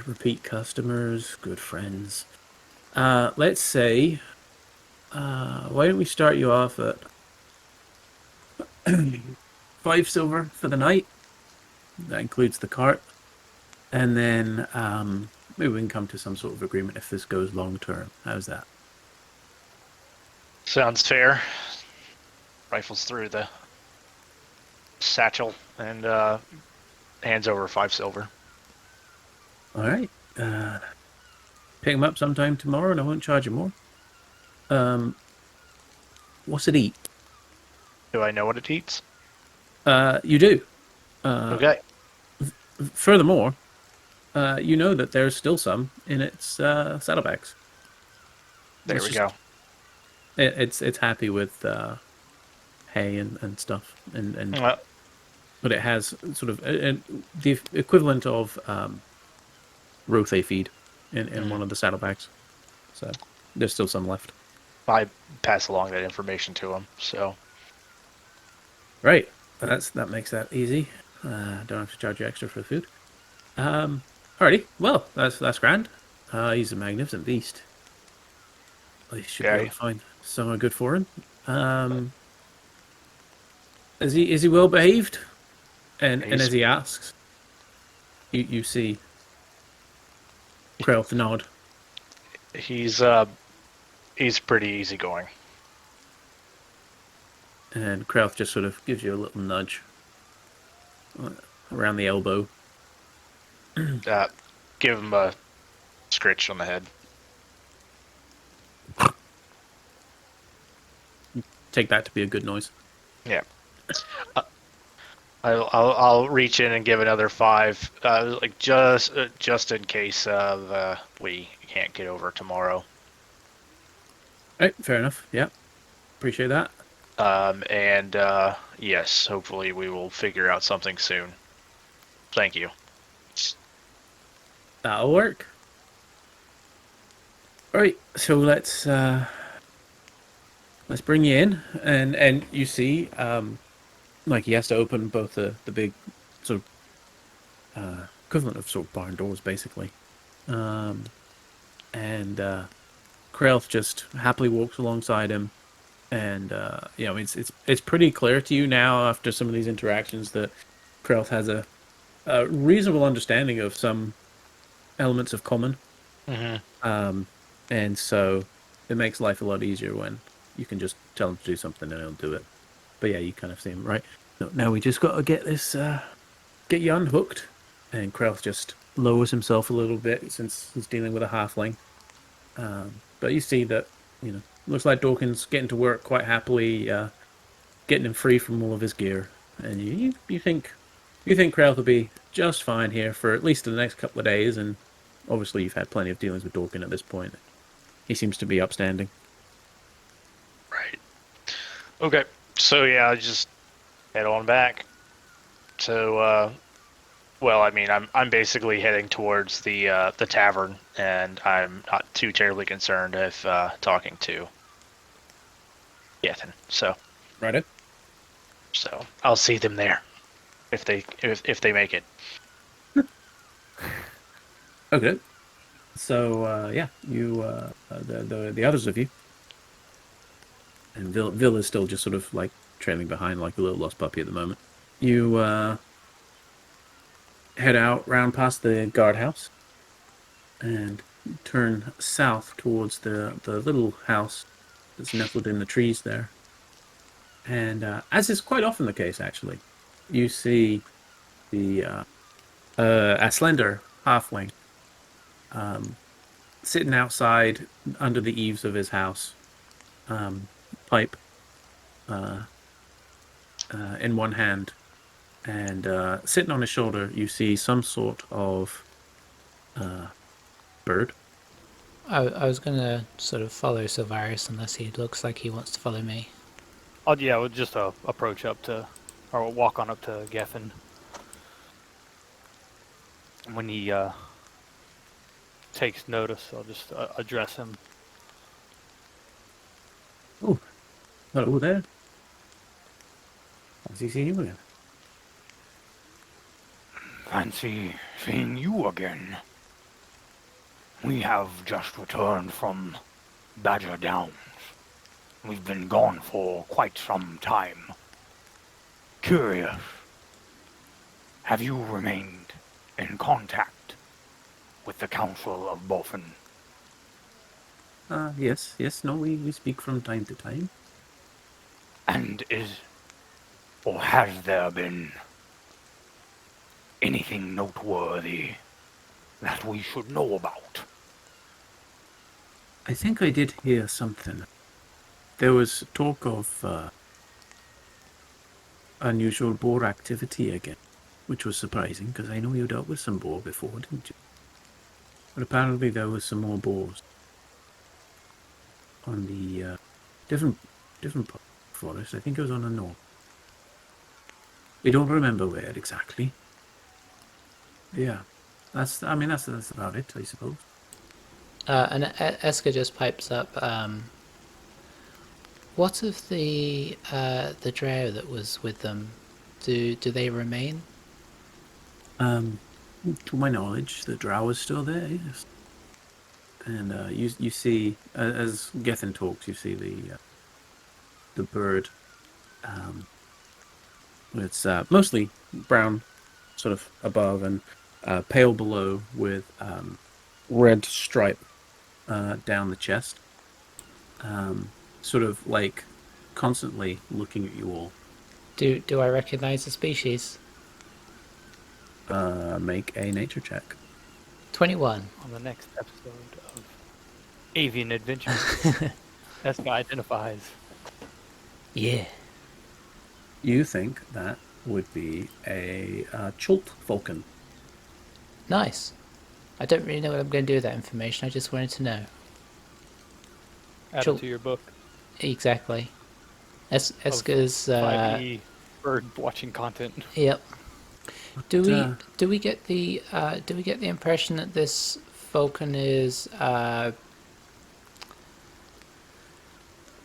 Repeat customers, good friends. Let's say, why don't we start you off at 5 silver for the night? That includes the cart. And then maybe we can come to some sort of agreement if this goes long term. How's that? Sounds fair. Rifles through the satchel and hands over 5 silver. All right. Pick him up sometime tomorrow, and I won't charge you more. What's it eat? Do I know what it eats? You do. Okay. Furthermore, you know that there's still some in its saddlebags. There we go. It's happy with hay and stuff, but it has sort of the equivalent of Rothe feed in one of the saddlebags. So there's still some left. I pass along that information to him. So. Right. That makes that easy. Don't have to charge you extra for the food. Alrighty. Well, that's grand. He's a magnificent beast. I should be able to find somewhere good for him. Is he well behaved? And as he asks, you see Krelth nod. He's pretty easygoing. And Krelth just sort of gives you a little nudge around the elbow. Give him a scritch on the head. Take that to be a good noise. Yeah. I'll reach in and give another 5, like just in case of we can't get over tomorrow. Right, fair enough. Yeah, appreciate that. And yes, hopefully we will figure out something soon. Thank you. That'll work. All right, so let's bring you in, and you see, like he has to open both the big sort of equivalent of sort of barn doors, basically, and Krelth just happily walks alongside him, and it's pretty clear to you now after some of these interactions that Krelth has a reasonable understanding of some elements of common. Mm-hmm. And so it makes life a lot easier when you can just tell him to do something and he'll do it. But yeah, you kind of see him, right? So now we just got to get this, get you unhooked. And Krauth just lowers himself a little bit since he's dealing with a halfling. But you see that, looks like Dawkins getting to work quite happily, getting him free from all of his gear. And you think Krauth will be just fine here for at least the next couple of days. And obviously you've had plenty of dealings with Dawkins at this point. He seems to be upstanding. Right. Okay. So yeah, just head on back. So well, I mean, I'm basically heading towards the tavern, and I'm not too terribly concerned if talking to Gethin. So Right. So I'll see them there if they make it. Okay. So yeah, you the others of you, and Vil is still just sort of like trailing behind like a little lost puppy at the moment. You head out round past the guardhouse and turn south towards the little house that's nestled in the trees there. And as is quite often the case, actually, you see the a slender halfling sitting outside under the eaves of his house, pipe in one hand, and sitting on his shoulder, you see some sort of bird. I was going to sort of follow Silvarius unless he looks like he wants to follow me. We'll just approach up to, or we'll walk on up to Gethin. When he takes notice, I'll just address him. Oh, hello there. Fancy seeing you again. Fancy seeing you again. We have just returned from Badger Downs. We've been gone for quite some time. Curious, have you remained in contact with the Council of Boffin? Yes, no, we speak from time to time. And or has there been anything noteworthy that we should know about? I think I did hear something. There was talk of unusual boar activity again, which was surprising because I know you dealt with some boar before, didn't you? But apparently there was some more boars on the different part of the forest. I think it was on the north. I don't remember where exactly. Yeah, that's about it, I suppose. And Eska just pipes up. What of the drow that was with them? Do they remain? To my knowledge, the drow is still there. Yes. And you see, as Gethin talks, you see the bird. It's mostly brown, sort of above, and pale below, with red stripe down the chest. Sort of like constantly looking at you all. Do I recognize the species? Make a nature check. 21. On the next episode of Avian Adventure, Eska identifies. Yeah. You think that would be a Chult falcon. Nice. I don't really know what I'm going to do with that information. I just wanted to know. Add it to your book. Exactly. Eska's 5e bird watching content. Yep. Do we get the impression that this falcon is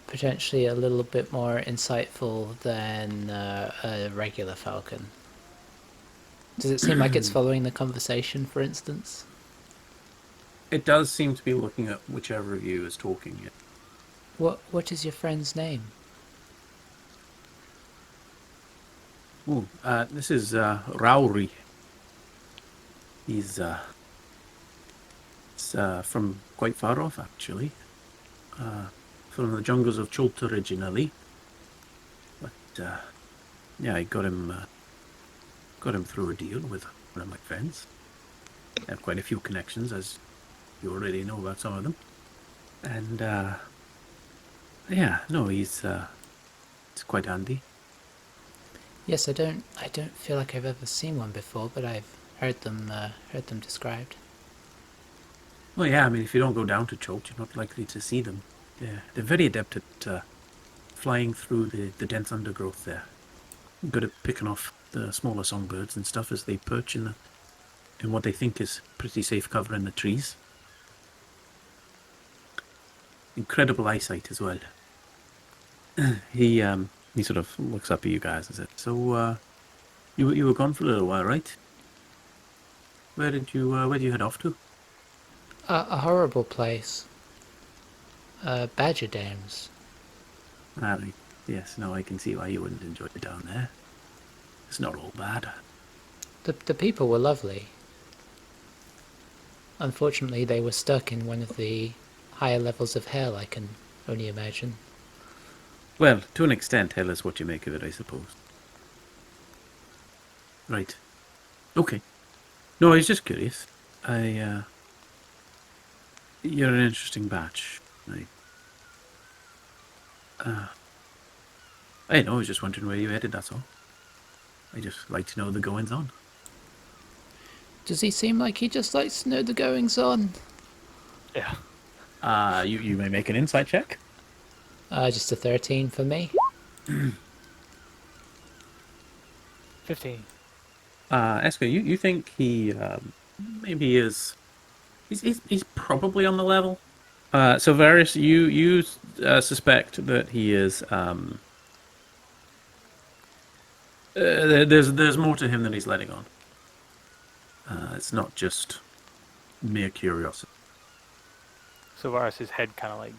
potentially a little bit more insightful than a regular falcon? Does it seem like it's following the conversation, for instance? It does seem to be looking at whichever of you is talking. Yeah. What is your friend's name? Ooh, this is Rauri. He's from quite far off, actually. From the jungles of Chult originally. But, yeah, I got him through a deal with one of my friends. I have quite a few connections, as you already know about some of them. And, yeah, no, it's quite handy. Yes, I don't feel like I've ever seen one before, but I've heard them described. Well, yeah, I mean, if you don't go down to Chult, you're not likely to see them. They're very adept at flying through the dense undergrowth there. Good at picking off the smaller songbirds and stuff as they perch in what they think is pretty safe cover in the trees. Incredible eyesight as well. He sort of looks up at you guys and said, "So, you were gone for a little while, right? Where did you head off to?" A horrible place. Badger dams. Yes, no, I can see why you wouldn't enjoy it down there. It's not all bad. The people were lovely. Unfortunately, they were stuck in one of the higher levels of hell, I can only imagine. Well, to an extent, hell is what you make of it, I suppose. Right. Okay. No, I was just curious. You're an interesting batch. I know, I was just wondering where you headed, that's all. I just like to know the goings on. Does he seem like he just likes to know the goings on? Yeah. You may make an insight check. Just a 13 for me. 15. Esker, you think he maybe is... He's probably on the level. So Varys, you suspect that he is... there's more to him than he's letting on. It's not just mere curiosity. So Varys' head kind of like,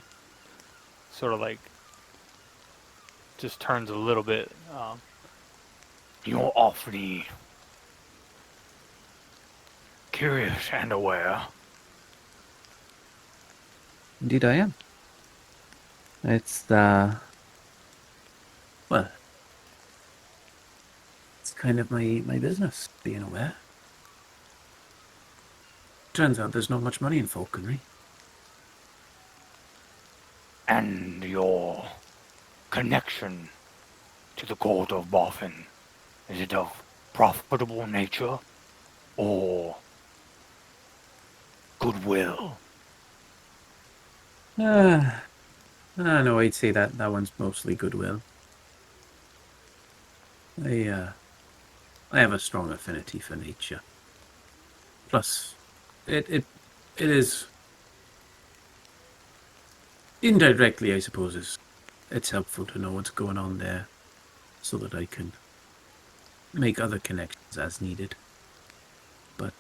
sort of like, just turns a little bit. You're awfully curious and aware. Indeed I am. It's, well, it's kind of my business, being aware. Turns out there's not much money in falconry. And your connection to the court of Boffin, is it of profitable nature or goodwill? No, I'd say that one's mostly goodwill. I have a strong affinity for nature. Plus, it is indirectly, I suppose, it's helpful to know what's going on there, so that I can make other connections as needed. But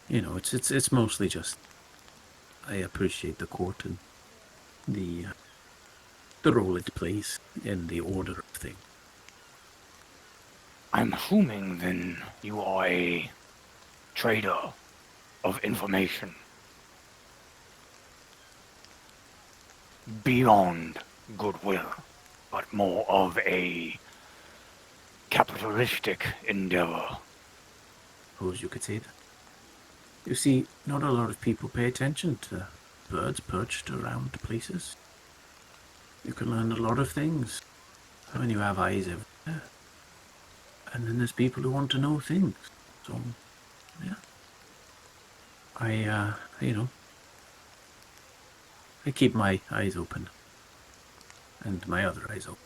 it's mostly just I appreciate the court and the role it plays in the order of things. I'm assuming then you are a trader of information. Beyond goodwill, but more of a capitalistic endeavor. Suppose you could say that. You see, not a lot of people pay attention to birds perched around places. You can learn a lot of things when you have eyes everywhere. And then there's people who want to know things. So, yeah. I keep my eyes open. And my other eyes open.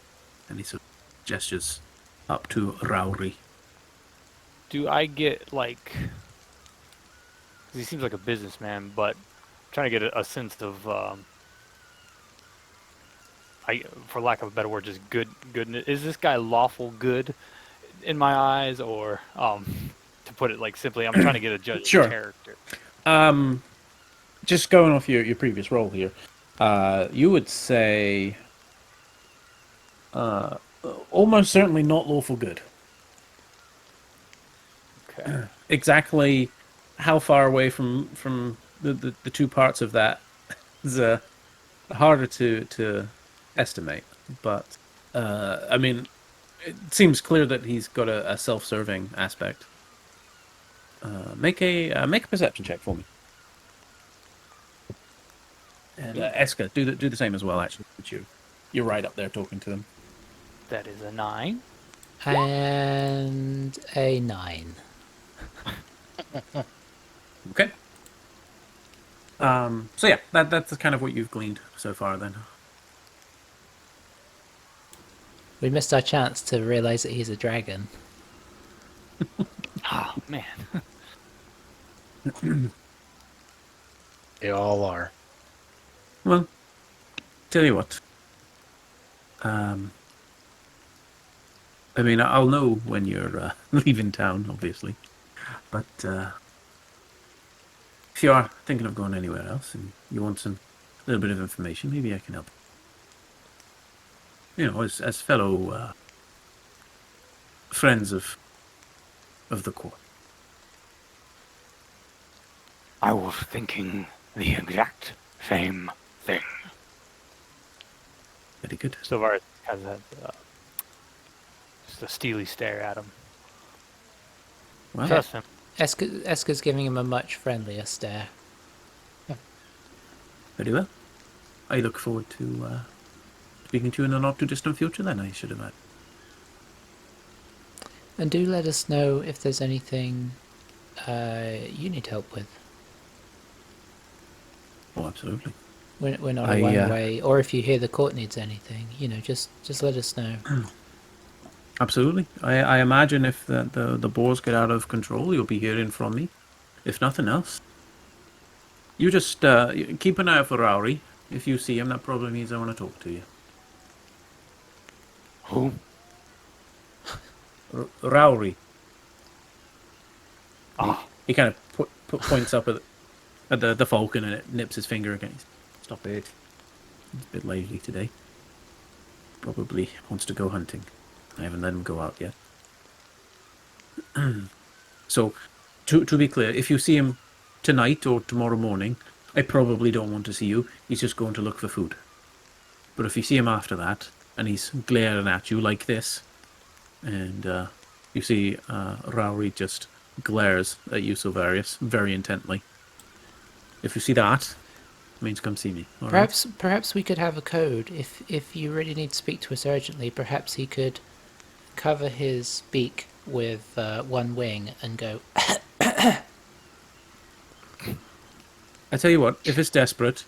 And he sort of gestures up to Rowry. Do I get, like... 'cause he seems like a businessman, but I'm trying to get a sense of, for lack of a better word, just goodness. Is this guy lawful good in my eyes, or, to put it like simply, I'm trying to get a judge Sure. of character. Just going off your previous role here, you would say almost certainly not lawful good. Okay. Exactly how far away from the two parts of that is harder to estimate. But I mean, it seems clear that he's got a self-serving aspect. Make a perception check for me. And Eska, do the same as well. Actually, but you're right up there talking to them. That is a 9. And a 9. Okay. So yeah, that's kind of what you've gleaned so far. Then We missed our chance to realize that he's a dragon. Oh man. They all are. well, tell you what. I mean, I'll know when you're leaving town, obviously. But if you are thinking of going anywhere else and you want a little bit of information, maybe I can help. You know, as fellow friends of the court. I was thinking the exact same thing. Very good. Sylvaris has that just a steely stare at him. Well, Trust him. Eska's giving him a much friendlier stare. very well. I look forward to speaking to you in the not too distant future. Then I should imagine. And do let us know if there's anything you need help with. Oh, absolutely. We're not a one way, or if you hear the court needs anything, just let us know. Absolutely. I imagine if the boars get out of control, you'll be hearing from me. If nothing else, you just keep an eye out for Rowry. If you see him, that probably means I want to talk to you. Who? Rowry. Ah, He kind of points up at the falcon and it nips his finger again. Stop it. He's a bit lazy today. Probably wants to go hunting. I haven't let him go out yet. So, to be clear, if you see him tonight or tomorrow morning, I probably don't want to see you. He's just going to look for food. But if you see him after that, and he's glaring at you like this, and you see Rowry just glares at you, Sylvaris, very intently. If you see that, it means come see me. All right? Perhaps we could have a code. If you really need to speak to us urgently, perhaps he could cover his beak with one wing and go. I tell you what, if it's desperate,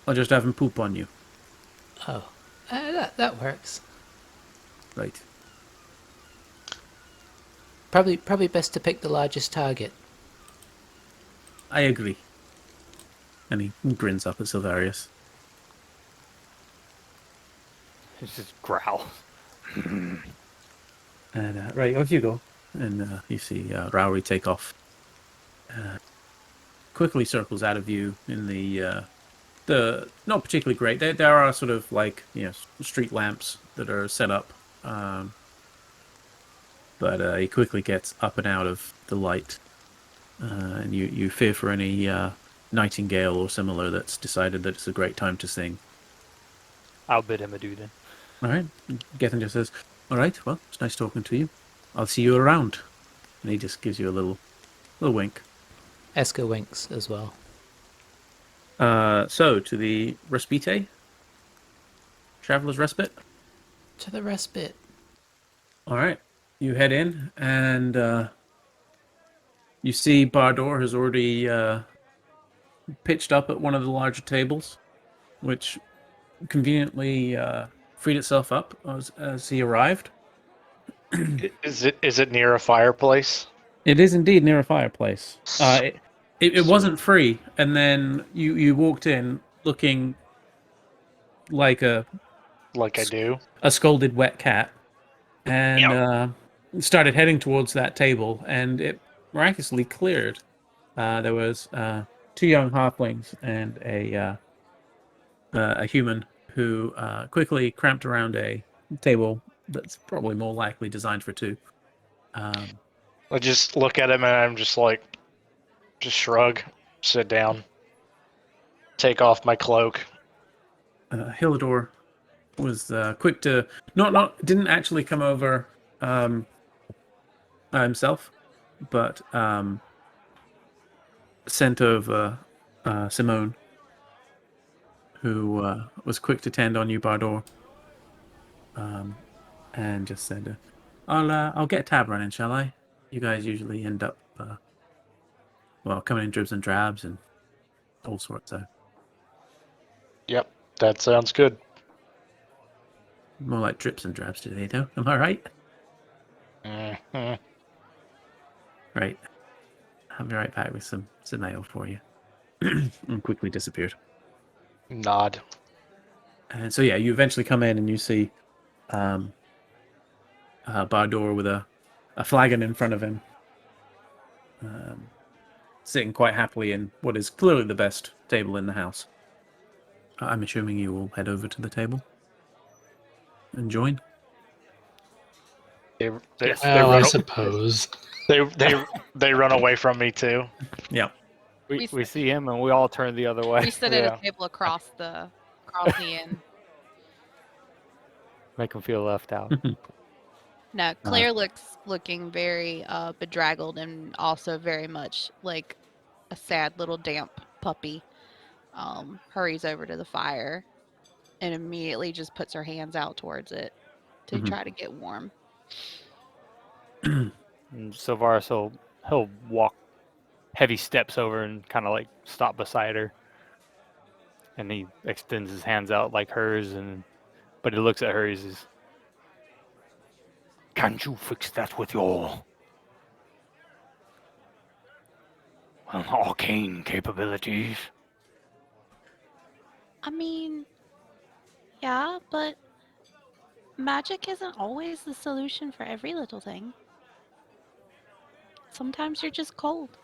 I'll just have him poop on you. Oh, that works. Right. Probably best to pick the largest target. I agree. And he grins up at Sylvaris. It's just growl. And right, off you go. And you see Rowry take off. Quickly circles out of view in the not particularly great. There are sort of like street lamps that are set up, but he quickly gets up and out of the light, and you fear for any nightingale or similar that's decided that it's a great time to sing. I'll bid him adieu then. All right, Gethin just says, "All right, well, it's nice talking to you. I'll see you around," and he just gives you a little wink. Eska winks as well. So to the Respite, Traveler's Respite. To the respite. All right, you head in, and you see Bardor has already pitched up at one of the larger tables, which conveniently freed itself up as he arrived. Is it near a fireplace? It is indeed near a fireplace. It wasn't free, and then you walked in looking like a scolded wet cat, and started heading towards that table, and it miraculously cleared. There was 2 young halflings and a human who quickly cramped around a table that's probably more likely designed for 2. I just look at him and I'm just like, Just shrug, sit down, take off my cloak. Hillador was quick to didn't actually come over himself, but sent over Simone, who was quick to tend on you, Bardor, and just said, "I'll get a tab running, shall I? You guys usually end up coming in dribs and drabs and all sorts of." Yep, that sounds good. More like drips and drabs today, though. Am I right? Mm-hmm. Right. I'll be right back with some mail for you. And quickly disappeared. Nod. And so, yeah, you eventually come in and you see Bardor with a flagon in front of him, sitting quite happily in what is clearly the best table in the house. I'm assuming you will head over to the table and join. I suppose they run away from me too. Yeah. We see him and we all turn the other way. We sit at a table across the inn. Make him feel left out. No, Claire looking very bedraggled and also very much like a sad little damp puppy. Hurries over to the fire and immediately just puts her hands out towards it to try to get warm. And Silvaris he'll walk heavy steps over and kind of like stop beside her, and he extends his hands out like hers, but he looks at her. He says, "Can't you fix that with your arcane capabilities?" I mean, yeah, but magic isn't always the solution for every little thing. Sometimes you're just cold.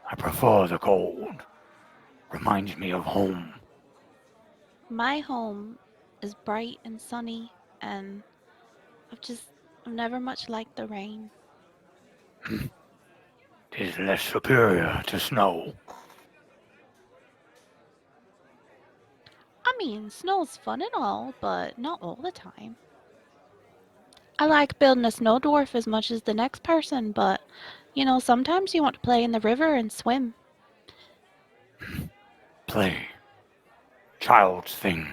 I prefer the cold. Reminds me of home. My home is bright and sunny, and I've never much liked the rain. It is less superior to snow. I mean, snow's fun and all, but not all the time. I like building a snow dwarf as much as the next person, but, sometimes you want to play in the river and swim. Play. Child's things.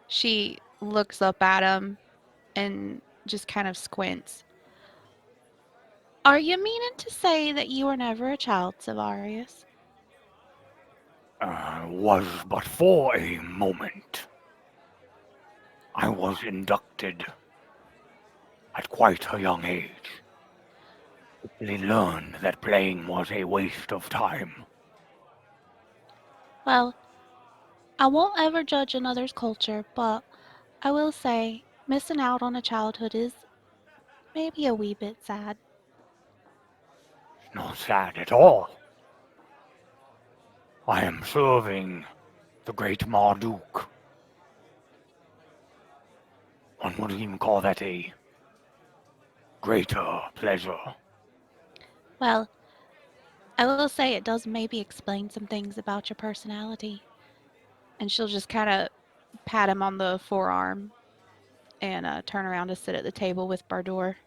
She looks up at him and just kind of squints. Are you meaning to say that you were never a child, Silvarius? Was but for a moment. I was inducted at quite a young age. Quickly learned that playing was a waste of time. Well, I won't ever judge another's culture, but I will say missing out on a childhood is maybe a wee bit sad. Not sad at all. I am serving the great Marduk. One would even call that a greater pleasure. Well, I will say it does maybe explain some things about your personality. And she'll just kind of pat him on the forearm and turn around to sit at the table with Bardor.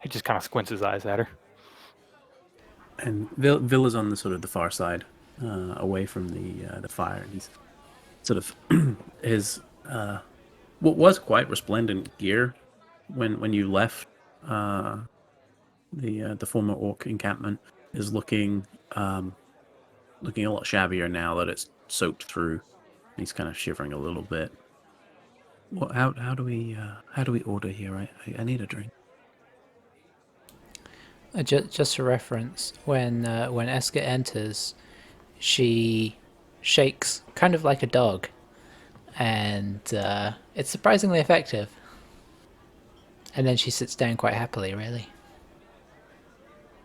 he just kind of squints his eyes at her. And Villa's on the sort of the far side, away from the fire, and he's sort of his what was quite resplendent gear when you left the former orc encampment is looking a lot shabbier now that it's soaked through. He's kind of shivering a little bit. Well, how do we order here? I need a drink. Just a reference, when Eska enters, she shakes kind of like a dog, and it's surprisingly effective. And then she sits down quite happily, really.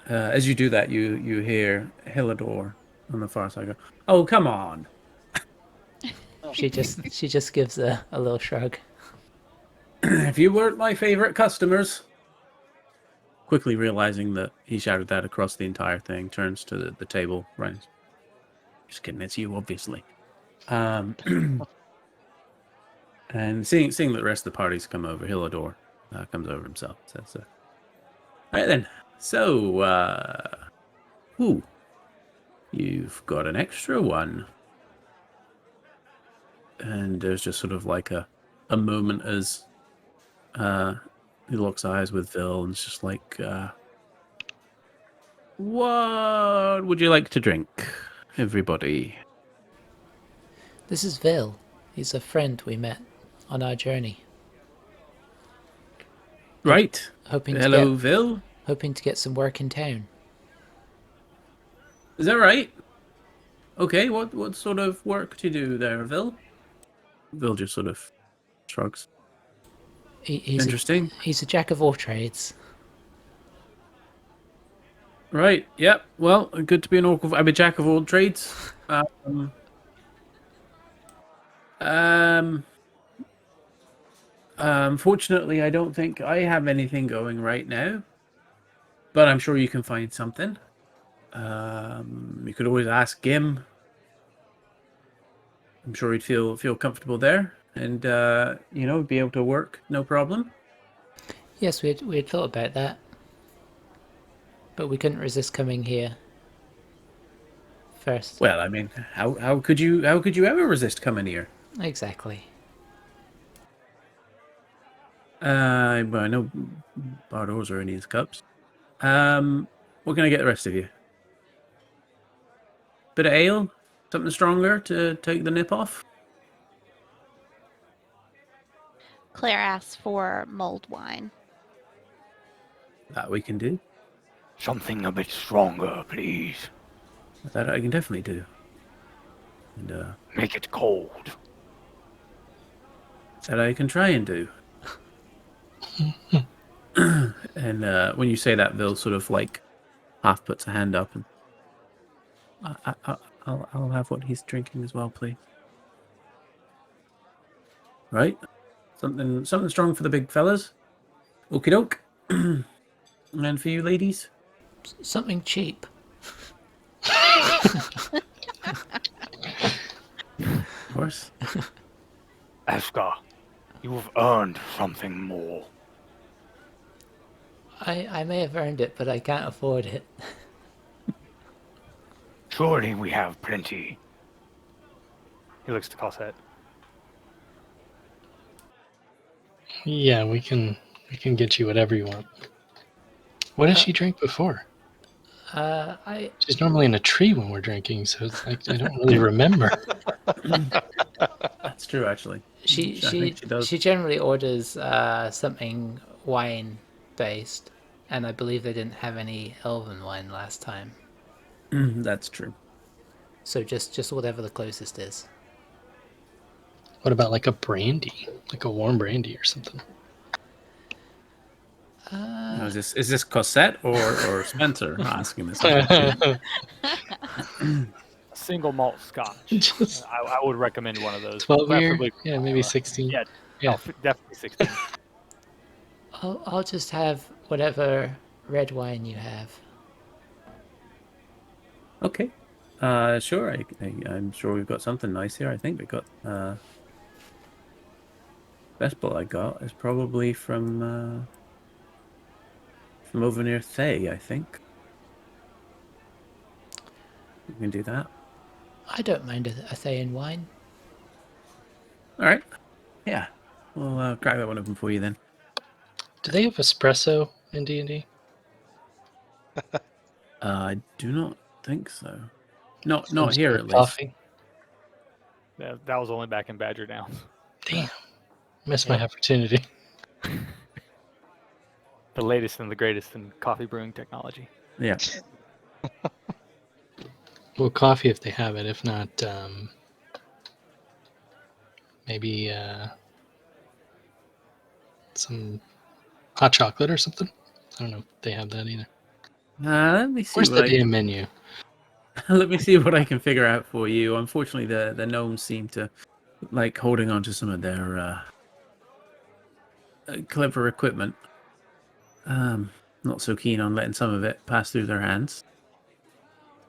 As you do that, you hear Hillador on the far side go, "Oh, come on!" She just gives a little shrug. If you weren't my favorite customers, quickly realizing that he shouted that across the entire thing, turns to the table, right? Just kidding, it's you, obviously. And seeing that the rest of the party's come over, Hillador comes over himself. Says, all right then. So, you've got an extra one. And there's just sort of like a moment as he locks eyes with Vil, and it's just like, what would you like to drink, everybody? This is Vil. He's a friend we met on our journey. Right. Hello, Vil. Hoping to get some work in town. Is that right? Okay, what sort of work do you do there, Vil? Vil just sort of shrugs. He's Interesting. He's a jack of all trades. Right. Yep. Well, good to be I'm a jack of all trades. Unfortunately, I don't think I have anything going right now, but I'm sure you can find something. You could always ask Gim. I'm sure he'd feel comfortable there, and be able to work, no problem. Yes, we had thought about that, but we couldn't resist coming here first. Well, I mean, how could you ever resist coming here? Exactly. Well, I know Bardor's are in his cups. What can I get the rest of you? Bit of ale? Something stronger to take the nip off? Claire asks for mulled wine. That we can do. Something a bit stronger, please. That I can definitely do. And make it cold. That I can try and do. And when you say that, Vil sort of like half puts a hand up, and I'll have what he's drinking as well, please. Right, something strong for the big fellas. Okie doke. And for you ladies, something cheap. Of course. Eska, you've earned something more. I may have earned it, but I can't afford it. Surely we have plenty. He looks to Cosette. Yeah, we can get you whatever you want. What did she drink before? She's normally in a tree when we're drinking, so it's like I don't really remember. That's true, actually. She generally orders something wine based, and I believe they didn't have any elven wine last time. That's true. So just whatever the closest is. What about like a brandy, like a warm brandy or something? Is this Cosette or Spencer asking this question? Single malt scotch. I would recommend one of those. 12 year? Yeah, maybe 16. Yeah. No, definitely 16. I'll just have whatever red wine you have. Okay. Sure. I'm sure we've got something nice here. I think we got best bottle I got is probably from over near Thay, I think. We can do that. I don't mind a Thayan wine. All right. Yeah. We'll grab that one of them for you then. Do they have espresso in D&D? I do not think so. Not here at least. Coffee? That was only back in Badger Downs. Damn. Missed my opportunity. The latest and the greatest in coffee brewing technology. Yeah. Well, coffee if they have it. If not, maybe some hot chocolate or something. I don't know if they have that either. Let me see. Where's the damn menu? Let me see what I can figure out for you. Unfortunately, the gnomes seem to like holding on to some of their clever equipment. not so keen on letting some of it pass through their hands.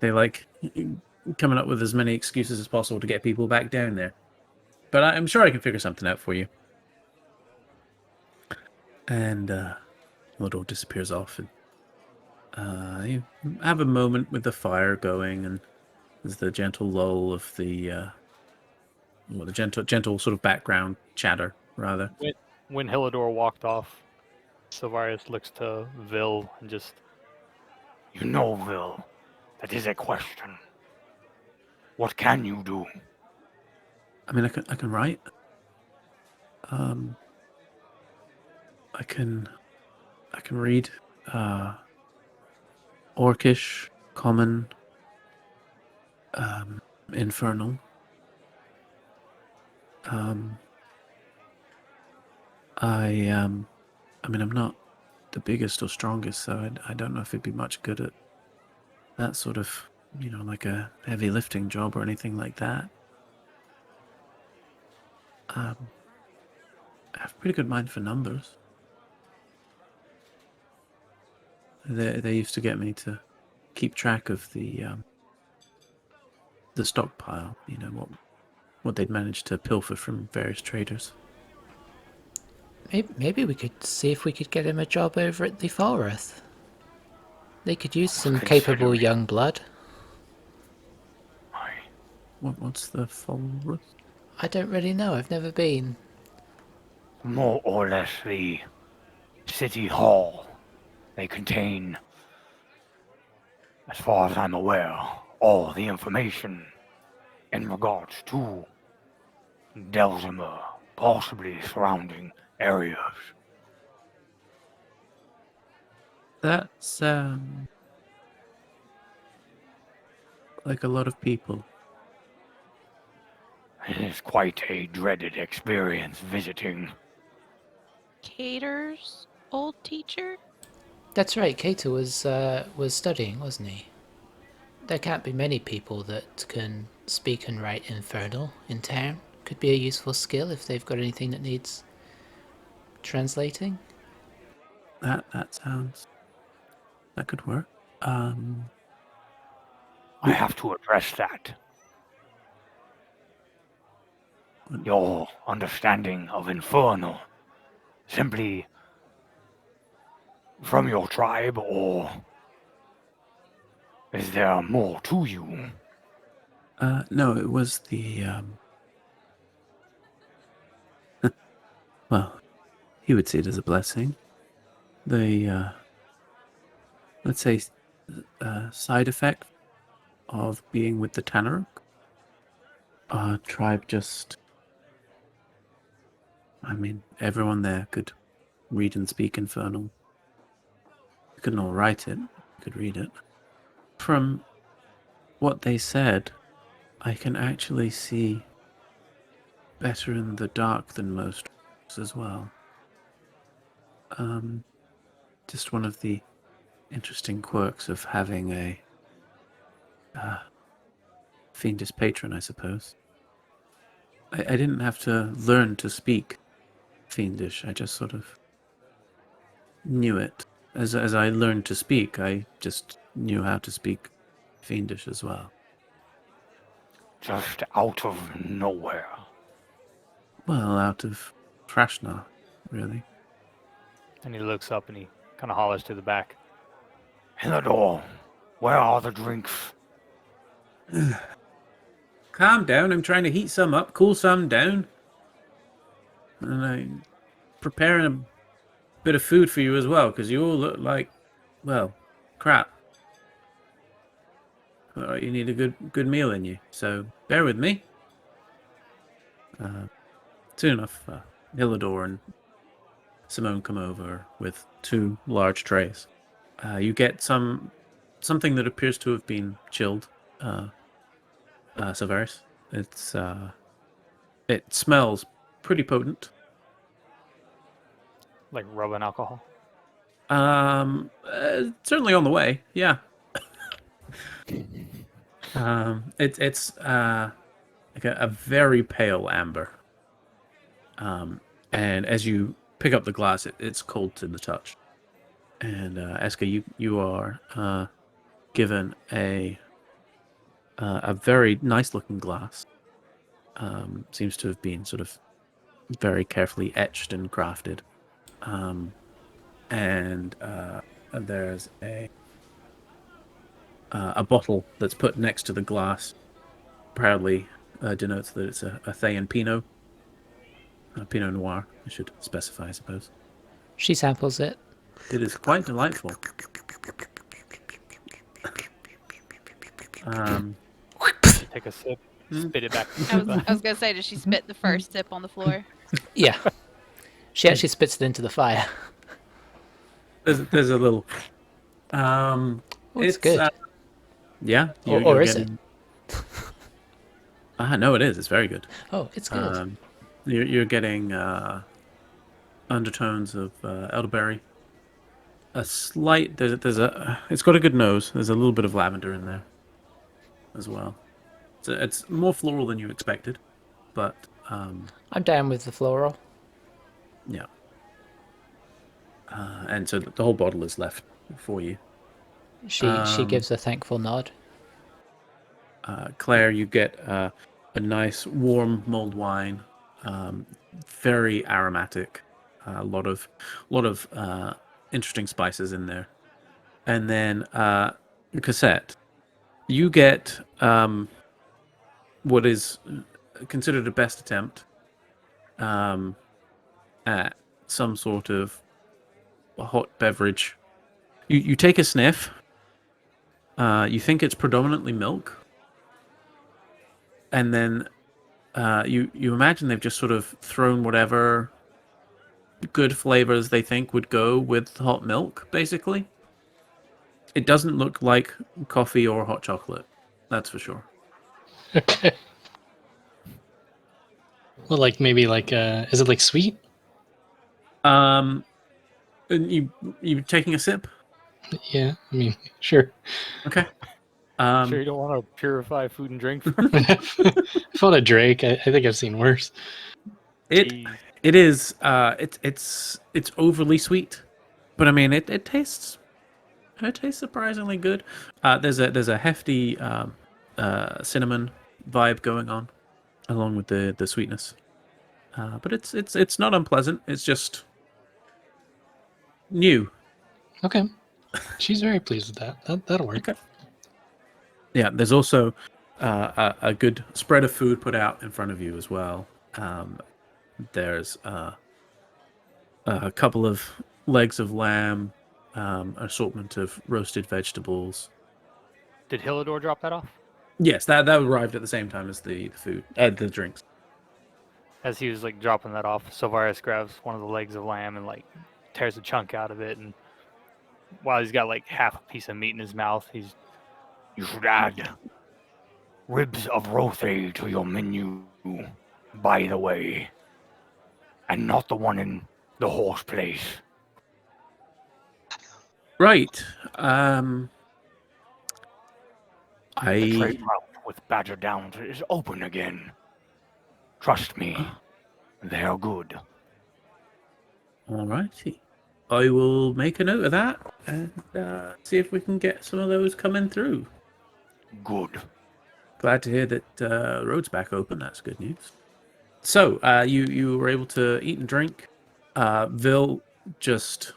They like coming up with as many excuses as possible to get people back down there. But I'm sure I can figure something out for you. And Lodor disappears off, and you have a moment with the fire going, and there's the gentle lull of the gentle sort of background chatter, rather. When Hillador walked off, Silvarius looks to Vil and just... You know, Vil, that is a question. What can you do? I mean, I can write. I can read Orcish, Common, Infernal. I mean, I'm not the biggest or strongest, so I don't know if it'd be much good at that sort of, like a heavy lifting job or anything like that. I have a pretty good mind for numbers. They used to get me to keep track of the stockpile, what they'd managed to pilfer from various traders. Maybe we could see if we could get him a job over at the Falrath. They could use some capable young blood. What's the Falrath? I don't really know. I've never been. More or less the city hall. They contain, as far as I'm aware, all the information in regards to Delzimmer, possibly surrounding areas. That's like a lot of people. It is quite a dreaded experience visiting. Cater's old teacher? That's right. Cater was studying, wasn't he? There can't be many people that can speak and write Infernal in town. Could be a useful skill if they've got anything that needs translating. That could work. I have to address that. Your understanding of Infernal, simply from your tribe, or is there more to you? No, it was the well, he would see it as a blessing. The let's say side effect of being with the Tanaruk. Our tribe just, I mean, everyone there could read and speak Infernal. We couldn't all write it, we could read it. From what they said, I can actually see better in the dark than most as well. Just one of the interesting quirks of having a fiendish patron, I suppose. I didn't have to learn to speak fiendish. I just sort of knew it. As I learned to speak, I just knew how to speak fiendish as well. Just out of nowhere. Well, out of Trashna, really. And he looks up and he kind of hollers to the back. Hillador, where are the drinks? Calm down, I'm trying to heat some up, cool some down. And I'm preparing a bit of food for you as well, because you all look like, well, crap. Alright, you need a good meal in you, so bear with me. Soon enough, Hillador and Simone come over with 2 large trays. You get something that appears to have been chilled, Silvarius. It smells pretty potent. Like rubbing alcohol? Certainly on the way, yeah. It's like a very pale amber. And as you pick up the glass, it's cold to the touch. And Eska, you are given a very nice looking glass. Seems to have been sort of very carefully etched and crafted. And there's a bottle that's put next to the glass. Proudly denotes that it's a Thayan Pinot. Pinot Noir, I should specify, I suppose. She samples it. It is quite delightful. Take a sip, spit it back. I was gonna say, did she spit the first sip on the floor? Yeah. She actually spits it into the fire. There's a little. It's good. Yeah. Or is it? No, it is. It's very good. Oh, it's good. You're getting undertones of elderberry. A slight. It's got a good nose. There's a little bit of lavender in there, as well. So it's more floral than you expected, but I'm down with the floral. Yeah. And so the whole bottle is left for you. She gives a thankful nod. Claire, you get a nice warm mulled wine, very aromatic, a lot of interesting spices in there. And then Cassette, you get what is considered a best attempt at some sort of hot beverage. You take a sniff. You think it's predominantly milk. And then you imagine they've just sort of thrown whatever good flavors they think would go with hot milk, basically. It doesn't look like coffee or hot chocolate, that's for sure. Okay. Well, like maybe is it like sweet? And you taking a sip? Yeah, I mean, sure. Okay. Sure you don't want to purify food and drink? I thought of Drake. I think I've seen worse. It is it's overly sweet, but I mean it tastes surprisingly good. There's a hefty cinnamon vibe going on, along with the sweetness. But it's not unpleasant. It's just new. Okay. She's very pleased with that. That'll work. Okay. Yeah, there's also a good spread of food put out in front of you as well. There's a couple of legs of lamb, assortment of roasted vegetables. Did Hillador drop that off? Yes, that arrived at the same time as the food, the drinks. As he was like dropping that off, Silvarius grabs one of the legs of lamb and like tears a chunk out of it, and while he's got like half a piece of meat in his mouth, You should add ribs of Rothe to your menu, by the way. And not the one in the horse place. Right. The trade route with Badger Downs is open again. Trust me, they are good. All righty. I will make a note of that and see if we can get some of those coming through. Good. Glad to hear that road's back open. That's good news. So you were able to eat and drink. Vil just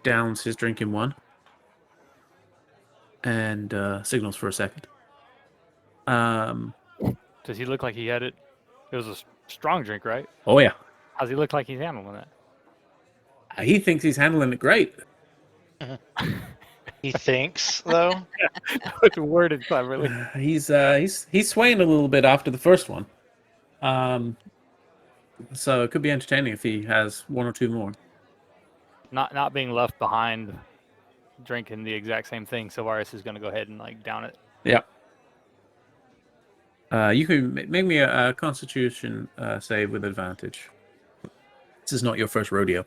downs his drink in one and signals for a second. does he look like he had it? It was a strong drink, right? Oh yeah. How's he look like he's handling it? He thinks he's handling it great. He thinks, though. It's worded cleverly. He's swaying a little bit after the first one. So it could be entertaining if he has one or two more. Not being left behind, drinking the exact same thing. Silvarius is going to go ahead and like down it. Yeah. You can make me a Constitution save with advantage. This is not your first rodeo.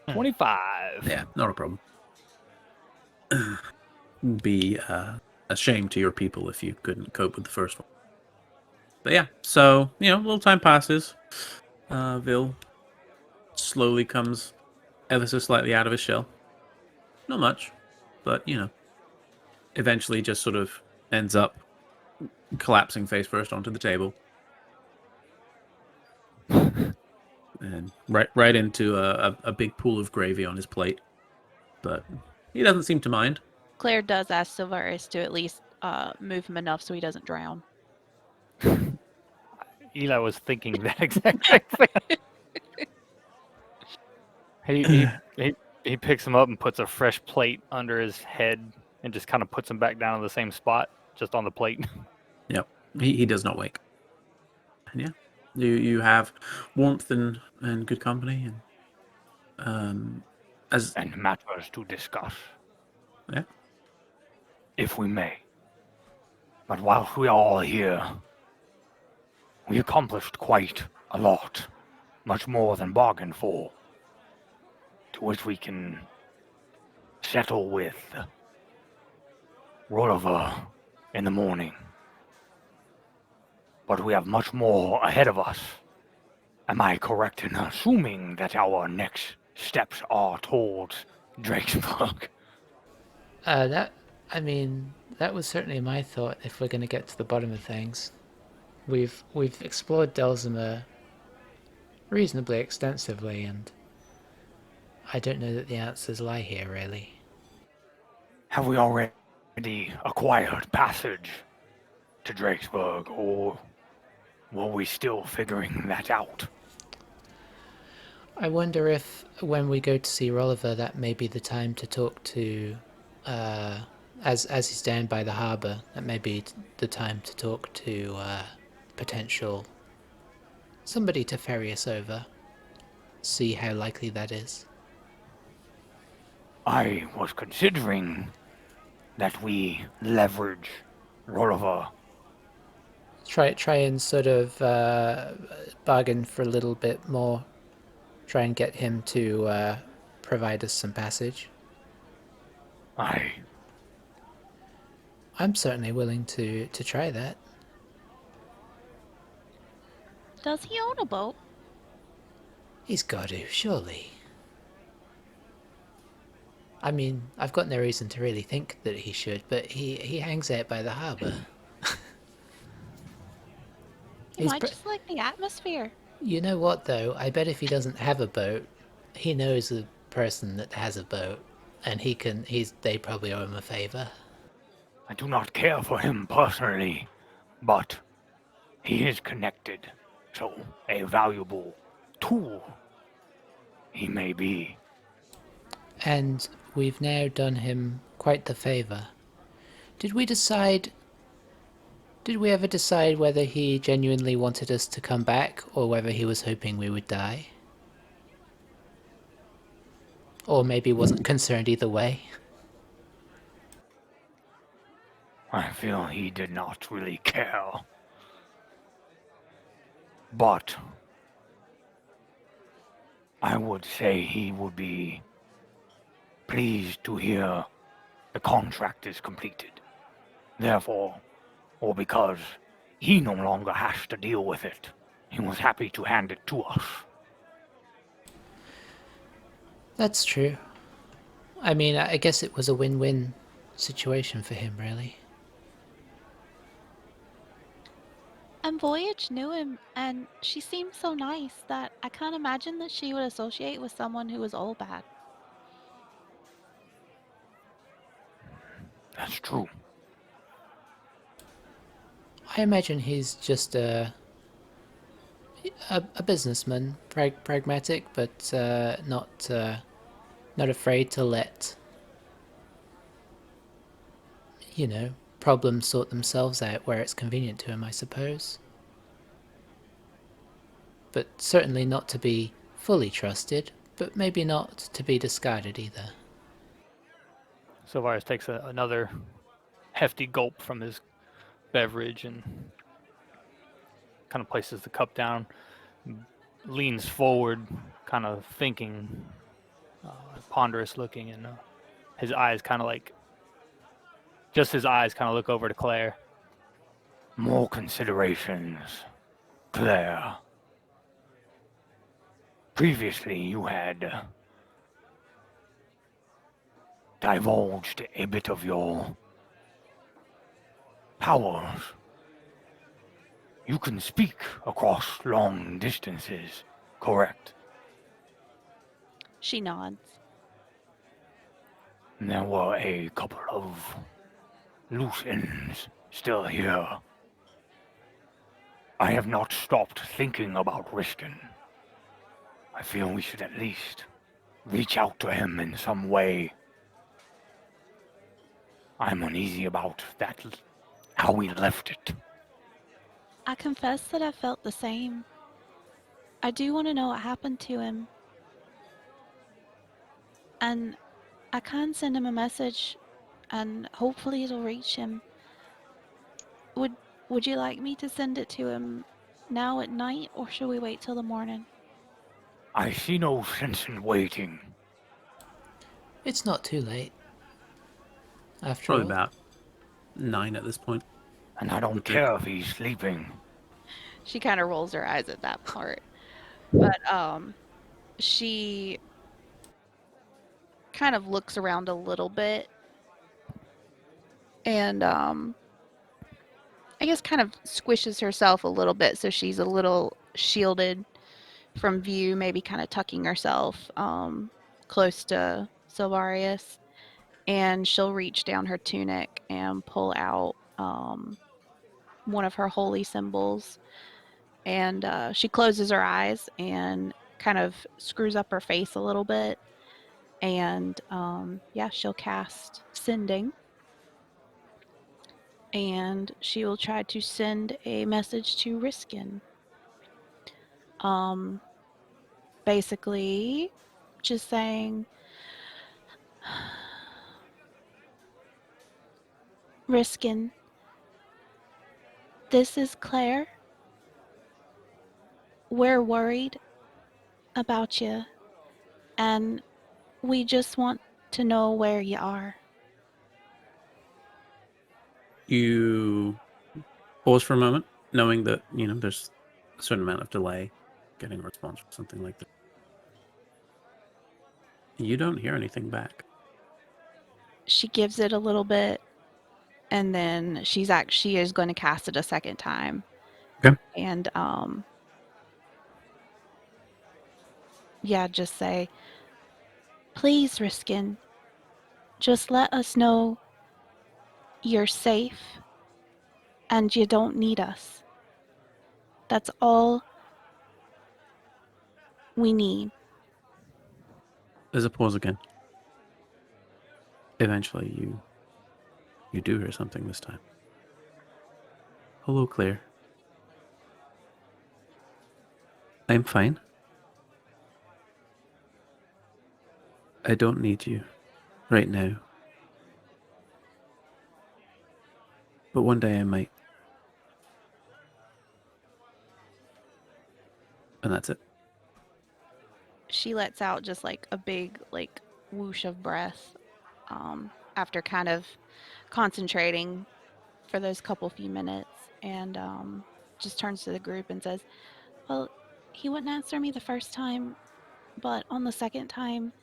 25. Yeah, not a problem. Be a shame to your people if you couldn't cope with the first one. But yeah, so a little time passes. Vil slowly comes ever so slightly out of his shell. Not much, but, eventually just sort of ends up collapsing face first onto the table. And right into a big pool of gravy on his plate. But he doesn't seem to mind. Claire does ask Silvaris to at least move him enough so he doesn't drown. Eli was thinking that exact same thing. He picks him up and puts a fresh plate under his head and just kind of puts him back down in the same spot, just on the plate. Yep, he does not wake. And yeah, you have warmth and good company and and matters to discuss. Yeah. If we may. But whilst we are all here, we accomplished quite a lot, much more than bargained for, to which we can settle with Rolliver in the morning. But we have much more ahead of us. Am I correct in assuming that our next steps are towards Drakesburg? That was certainly my thought. If we're going to get to the bottom of things, we've explored Delzimmer reasonably extensively, and I don't know that the answers lie here, really. Have we already acquired passage to Drakesburg, or were we still figuring that out? I wonder if when we go to see Rolliver, that may be the time to talk to, as he's down by the harbour, that may be the time to talk to potential somebody to ferry us over. See how likely that is. I was considering that we leverage Rolliver. Try and sort of bargain for a little bit more. Try and get him to provide us some passage. I'm certainly willing to try that. Does he own a boat? He's got to, surely. I mean, I've got no reason to really think that he should, but he hangs out by the harbour. He might just like the atmosphere. You know what, though? I bet if he doesn't have a boat, he knows a person that has a boat, and they probably owe him a favour. I do not care for him personally, but he is connected, so a valuable tool he may be. And we've now done him quite the favour. Did we ever decide whether he genuinely wanted us to come back, or whether he was hoping we would die? Or maybe wasn't concerned either way? I feel he did not really care. But I would say he would be pleased to hear the contract is completed. Therefore, or because he no longer has to deal with it, he was happy to hand it to us. That's true. I mean, I guess it was a win-win situation for him, really. And Voyage knew him, and she seemed so nice that I can't imagine that she would associate with someone who was all bad. That's true. I imagine he's just a businessman, pragmatic, but not afraid to let, problems sort themselves out where it's convenient to him, I suppose. But certainly not to be fully trusted, but maybe not to be discarded either. Silvaris takes another hefty gulp from his beverage and kind of places the cup down, leans forward, kind of thinking, ponderous looking, and his eyes kind of look over to Claire. More considerations, Claire. Previously, you had divulged a bit of your powers. You can speak across long distances, correct? She nods. There were a couple of loose ends still here. I have not stopped thinking about Riskin. I feel we should at least reach out to him in some way. I'm uneasy about that, how we left it. I confess that I felt the same. I do want to know what happened to him. And I can send him a message and hopefully it'll reach him. Would you like me to send it to him now at night, or should we wait till the morning? I see no sense in waiting. It's not too late. After Probably all. about 9 at this point. And I don't care if he's sleeping. She kind of rolls her eyes at that part. But she kind of looks around a little bit and I guess kind of squishes herself a little bit so she's a little shielded from view, maybe kind of tucking herself close to Silvarius, and she'll reach down her tunic and pull out one of her holy symbols, and she closes her eyes and kind of screws up her face a little bit, and yeah, she'll cast sending, and she will try to send a message to Riskin. Basically just saying, Riskin, this is Claire. We're worried about you, and we just want to know where you are. You pause for a moment, knowing that, there's a certain amount of delay getting a response from something like that. You don't hear anything back. She gives it a little bit, and then she is going to cast it a second time. Okay. And yeah, just say, please, Riskin, just let us know you're safe and you don't need us. That's all we need. There's a pause again. Eventually, you do hear something this time. Hello, Claire. I'm fine. I don't need you right now. But one day I might. And that's it. She lets out just like a big like whoosh of breath after kind of concentrating for those few minutes, and just turns to the group and says, well, he wouldn't answer me the first time, but on the second time,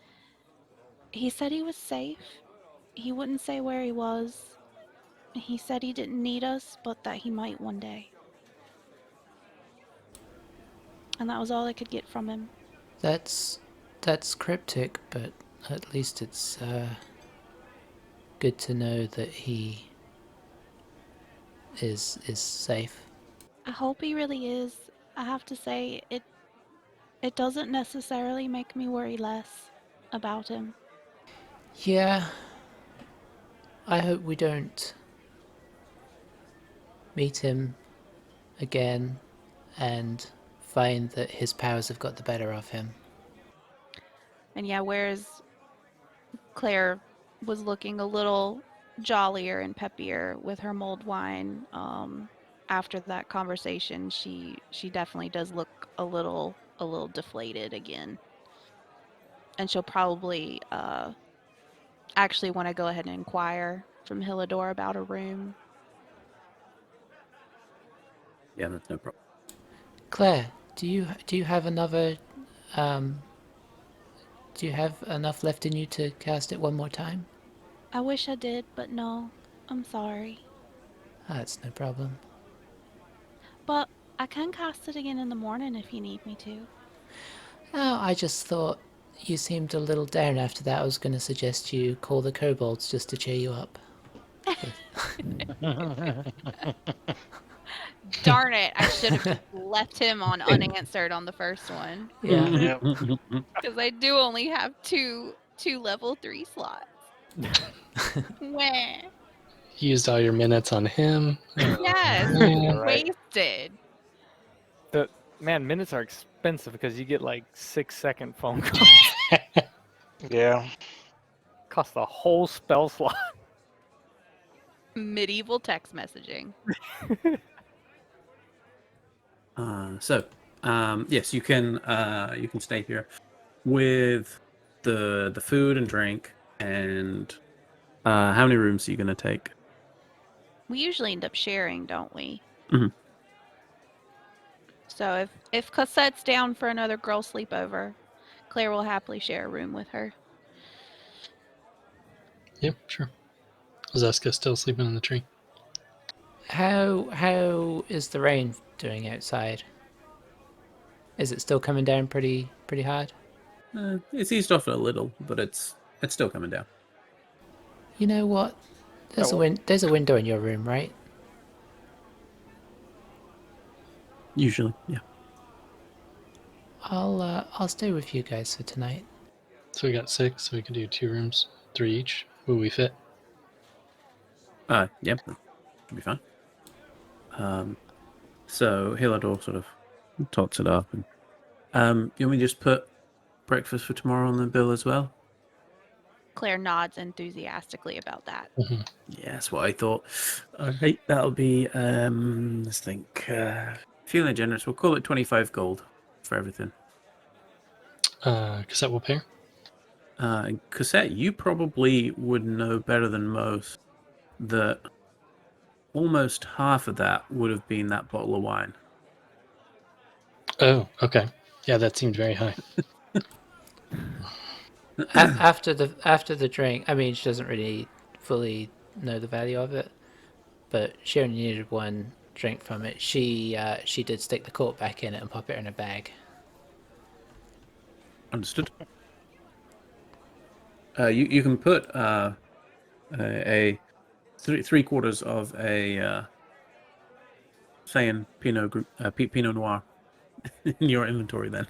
he said he was safe. He wouldn't say where he was. He said he didn't need us, but that he might one day. And that was all I could get from him. That's cryptic, but at least it's good to know that he is safe. I hope he really is. I have to say, it doesn't necessarily make me worry less about him. Yeah. I hope we don't meet him again and find that his powers have got the better of him. And yeah, whereas Claire was looking a little jollier and peppier with her mulled wine, after that conversation, she definitely does look a little deflated again. And she'll probably actually want to go ahead and inquire from Hillador about a room. Yeah, that's no problem. Claire, do you have another do you have enough left in you to cast it one more time? I wish I did, but no. I'm sorry. That's no problem. But I can cast it again in the morning if you need me to. Oh, I just thought you seemed a little down after that. I was going to suggest you call the kobolds just to cheer you up. Darn it, I should have just left him on unanswered on the first one. Yeah. Yep. Because I do only have two level 3 slots. Wah. You used all your minutes on him. Yes, Yeah. Right. wasted. Man, minutes are expensive because you get like 6-second phone calls. Yeah. Cost the whole spell slot. Medieval text messaging. Yes, you can stay here with the food and drink. And how many rooms are you going to take? We usually end up sharing, don't we? Mhm. So if Cosette's down for another girl sleepover, Claire will happily share a room with her. Yep, sure. Is Eska still sleeping in the tree? How is the rain doing outside? Is it still coming down pretty hard? It's eased off a little, but it's still coming down. You know what? There's a window in your room, right? Usually, yeah. I'll stay with you guys for tonight. So we got 6, so we could do 2 rooms, 3 each. Will we fit? Yep, that should be fine. So Hilador sort of tots it up, and you want me to just put breakfast for tomorrow on the bill as well? Claire nods enthusiastically about that. Mm-hmm. Yeah, that's what I thought. Alright, that'll be let's think. Feeling generous, we'll call it 25 gold for everything. Cassette will pay? And Cassette, you probably would know better than most that almost half of that would have been that bottle of wine. Oh, okay. Yeah, that seemed very high. After the drink, I mean, she doesn't really fully know the value of it, but she only needed one drink from it. She did stick the cork back in it and pop it in a bag. Understood. You can put a 3/4 of a Sayan Pinot Noir in your inventory then.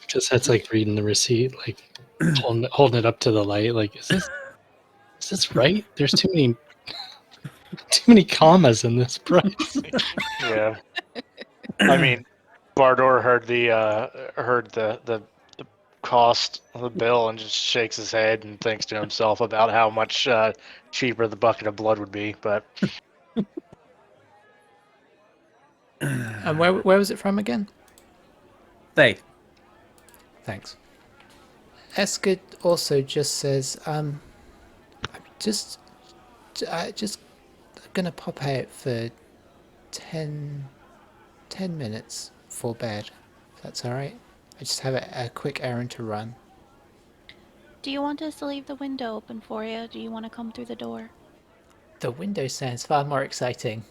Cassette's like reading the receipt, like holding it up to the light. Like, is this right? There's too many commas in this price. Yeah. I mean, Bardor heard the cost of the bill and just shakes his head and thinks to himself about how much cheaper the bucket of blood would be. But And where was it from again? They. Thanks. Eska also just says, I'm just gonna pop out for 10 minutes before bed. If that's all right. I just have a quick errand to run. Do you want us to leave the window open for you? Do you want to come through the door? The window sounds far more exciting.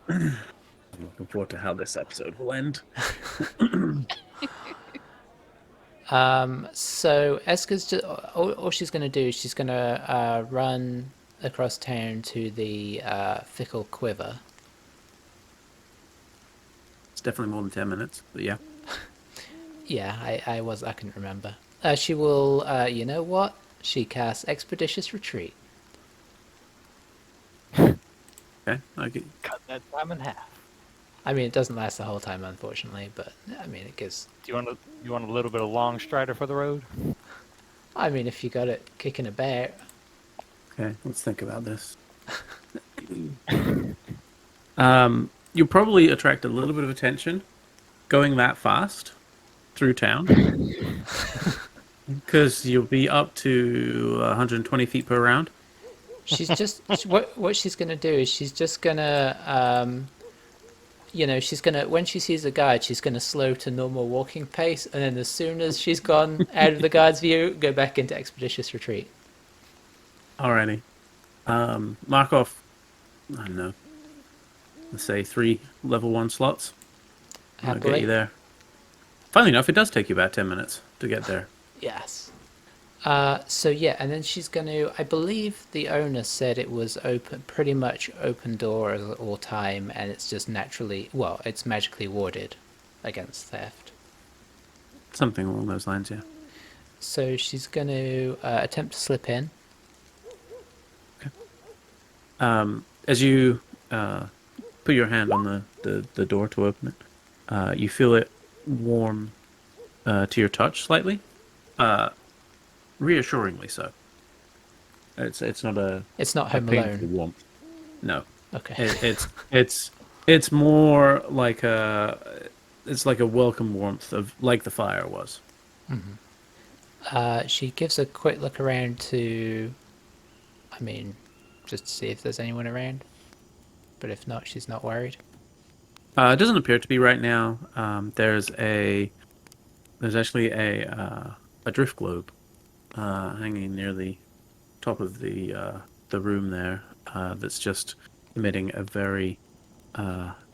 I'm looking forward to how this episode will end. So Eska's just all she's gonna do is she's gonna run across town to the Pickled Quipper. It's definitely more than 10 minutes, but yeah. Yeah, I couldn't remember. She will, you know what? She casts Expeditious Retreat. Okay, I get. Cut that time in half. I mean, it doesn't last the whole time, unfortunately, but I mean, it gives. Do you want a little bit of long strider for the road? I mean, if you got it kicking about. Okay, let's think about this. You'll probably attract a little bit of attention going that fast through town. Because you'll be up to 120 feet per round. She's just what she's gonna do is she's just gonna she's gonna, when she sees a guide, she's gonna slow to normal walking pace, and then as soon as she's gone out of the guide's view, go back into expeditious retreat. Alrighty. Mark off, I don't know, let's say 3 level 1 slots. I'll get you there. Funnily enough, it does take you about 10 minutes to get there. Yes. So yeah, and then she's going to, I believe the owner said it was open, pretty much open door at all time, and it's just naturally, well, it's magically warded against theft. Something along those lines, yeah. So she's going to attempt to slip in. Okay. As you put your hand on the door to open it, you feel it warm to your touch slightly. Reassuringly so. It's not a Home Alone warmth. No. Okay. It's more like it's like a welcome warmth of like the fire was. Mm-hmm. She gives a quick look around to, just to see if there's anyone around. But if not, she's not worried. It doesn't appear to be right now. There's actually a drift globe hanging near the top of the room there. That's just emitting a very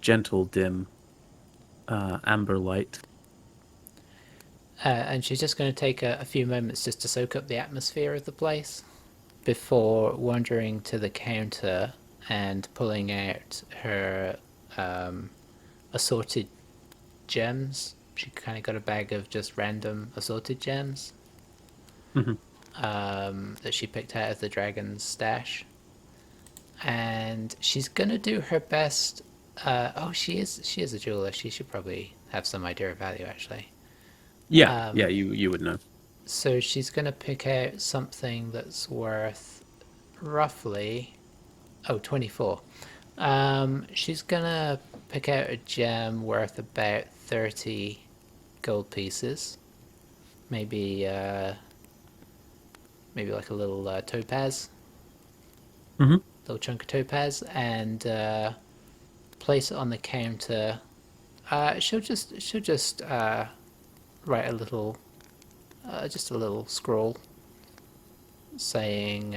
gentle, dim amber light. And she's just going to take a few moments just to soak up the atmosphere of the place before wandering to the counter and pulling out her assorted gems. She kind of got a bag of just random assorted gems that she picked out of the dragon's stash. And she's going to do her best. She is a jeweler. She should probably have some idea of value, actually. Yeah, you would know. So she's going to pick out something that's worth roughly 24. She's going to pick out a gem worth about 30 gold pieces. Maybe like a little topaz. Little chunk of topaz, and place it on the counter. She'll just write a little scroll saying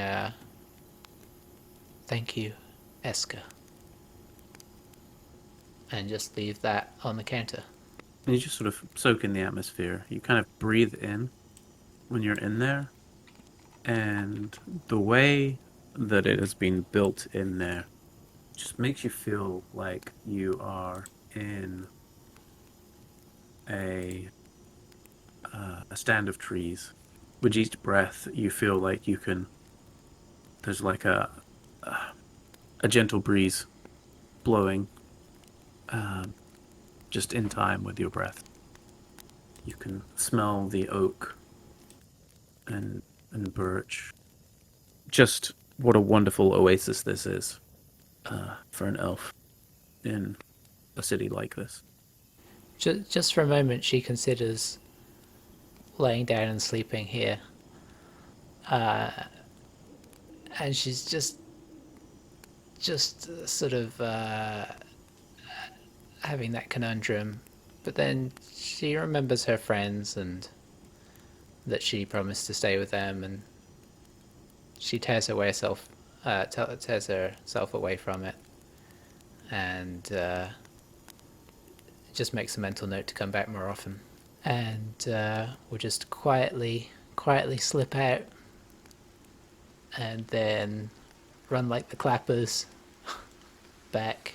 thank you, Eska, and just leave that on the counter. And you just sort of soak in the atmosphere. You kind of breathe in when you're in there, and the way that it has been built in there just makes you feel like you are in a stand of trees. With each breath, you feel like you can. There's like a gentle breeze blowing, just in time with your breath. You can smell the oak and birch. Just what a wonderful oasis this is for an elf in a city like this. Just for a moment, she considers laying down and sleeping here. And she's just sort of having that conundrum. But then she remembers her friends and that she promised to stay with them, and she tears herself away from it, and just makes a mental note to come back more often. And we'll just quietly slip out, and then run like the clappers back.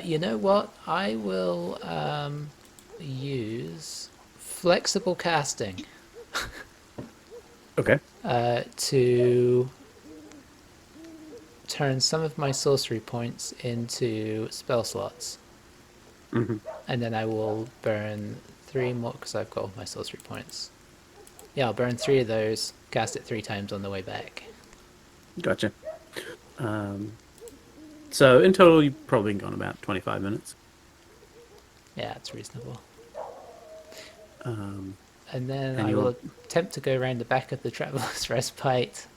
You know what? I will use flexible casting. Okay. To turn some of my sorcery points into spell slots. And then I will burn 3 more, because I've got all my sorcery points. Yeah, I'll burn 3 of those, cast it 3 times on the way back. Gotcha. So in total, you've probably gone about 25 minutes. Yeah, it's reasonable. And then I will attempt to go around the back of the Traveler's Respite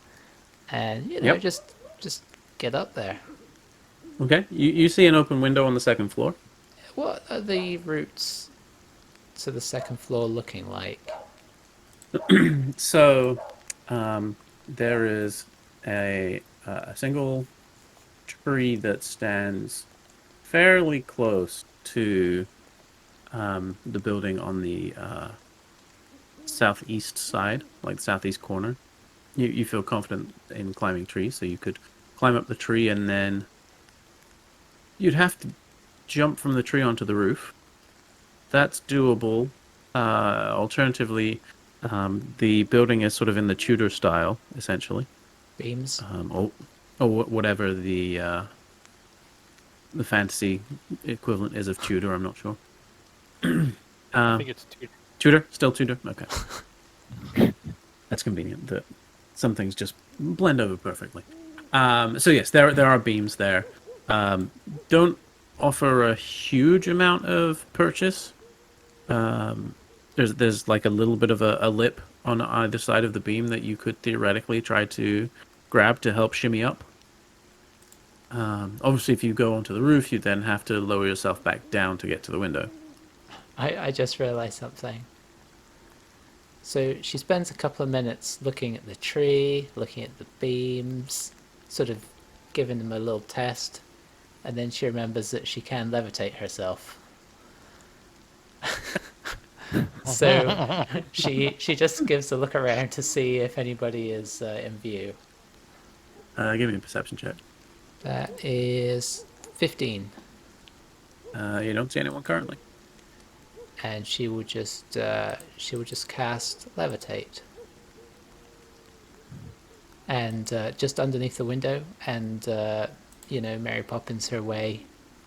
and, just get up there. Okay, you see an open window on the second floor. What are the routes to the second floor looking like? So, there is a single tree that stands fairly close to the building on the southeast side, like the southeast corner. You feel confident in climbing trees, so you could climb up the tree, and then you'd have to jump from the tree onto the roof. That's doable. Alternatively, the building is sort of in the Tudor style, essentially. Beams? Or whatever the fantasy equivalent is of Tudor, I'm not sure. I think it's Tudor. Tudor? Still Tudor? Okay. That's convenient that some things just blend over perfectly. So yes, there are beams there. Don't offer a huge amount of purchase. There's like a little bit of a lip on either side of the beam that you could theoretically try to grab to help shimmy up. Obviously, if you go onto the roof, you then have to lower yourself back down to get to the window. I just realised something. So she spends a couple of minutes looking at the tree, looking at the beams, sort of giving them a little test, and then she remembers that she can levitate herself. So she just gives a look around to see if anybody is in view. Give me a perception check. That is 15. You don't see anyone currently. And she will just cast levitate, and just underneath the window, and Mary Poppins her way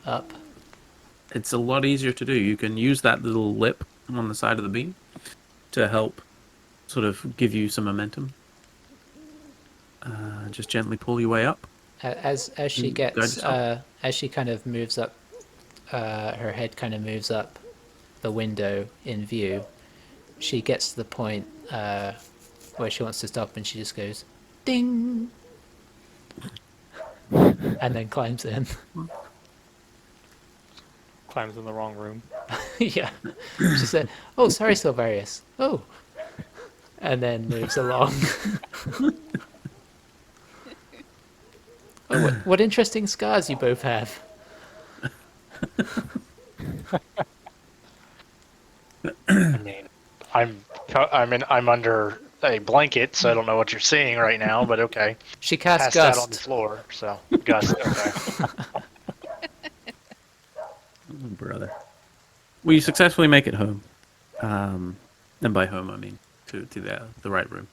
up. It's a lot easier to do. You can use that little lip on the side of the beam to help sort of give you some momentum. Just gently pull your way up. As she gets as she kind of moves up, her head kind of moves up the window in view. She gets to the point where she wants to stop, and she just goes ding, and then climbs in. Climbs in the wrong room. Yeah. She said, "Oh, sorry, Silvarius. Oh," and then moves along. Oh, what interesting scars you both have. I mean, I'm under a blanket, so I don't know what you're seeing right now. But okay, she cast Passed out on the Gust. floor, so Gust. Okay. Oh, brother. We successfully make it home. And by home, I mean to the right room.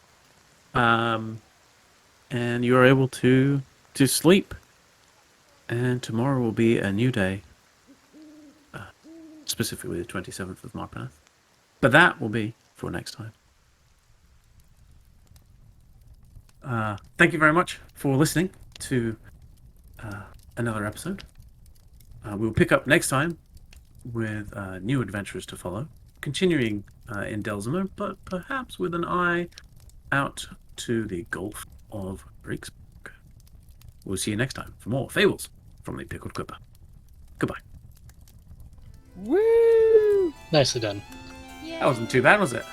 And you are able to sleep. And tomorrow will be a new day. Specifically the 27th of Marpanath. But that will be for next time. Thank you very much for listening to another episode. We'll pick up next time with new adventures to follow, continuing in Delzimmer, but perhaps with an eye out to the Gulf of Drakesburg. We'll see you next time for more Fables from the Pickled Quipper. Goodbye. Woo! Nicely done. That wasn't too bad, was it?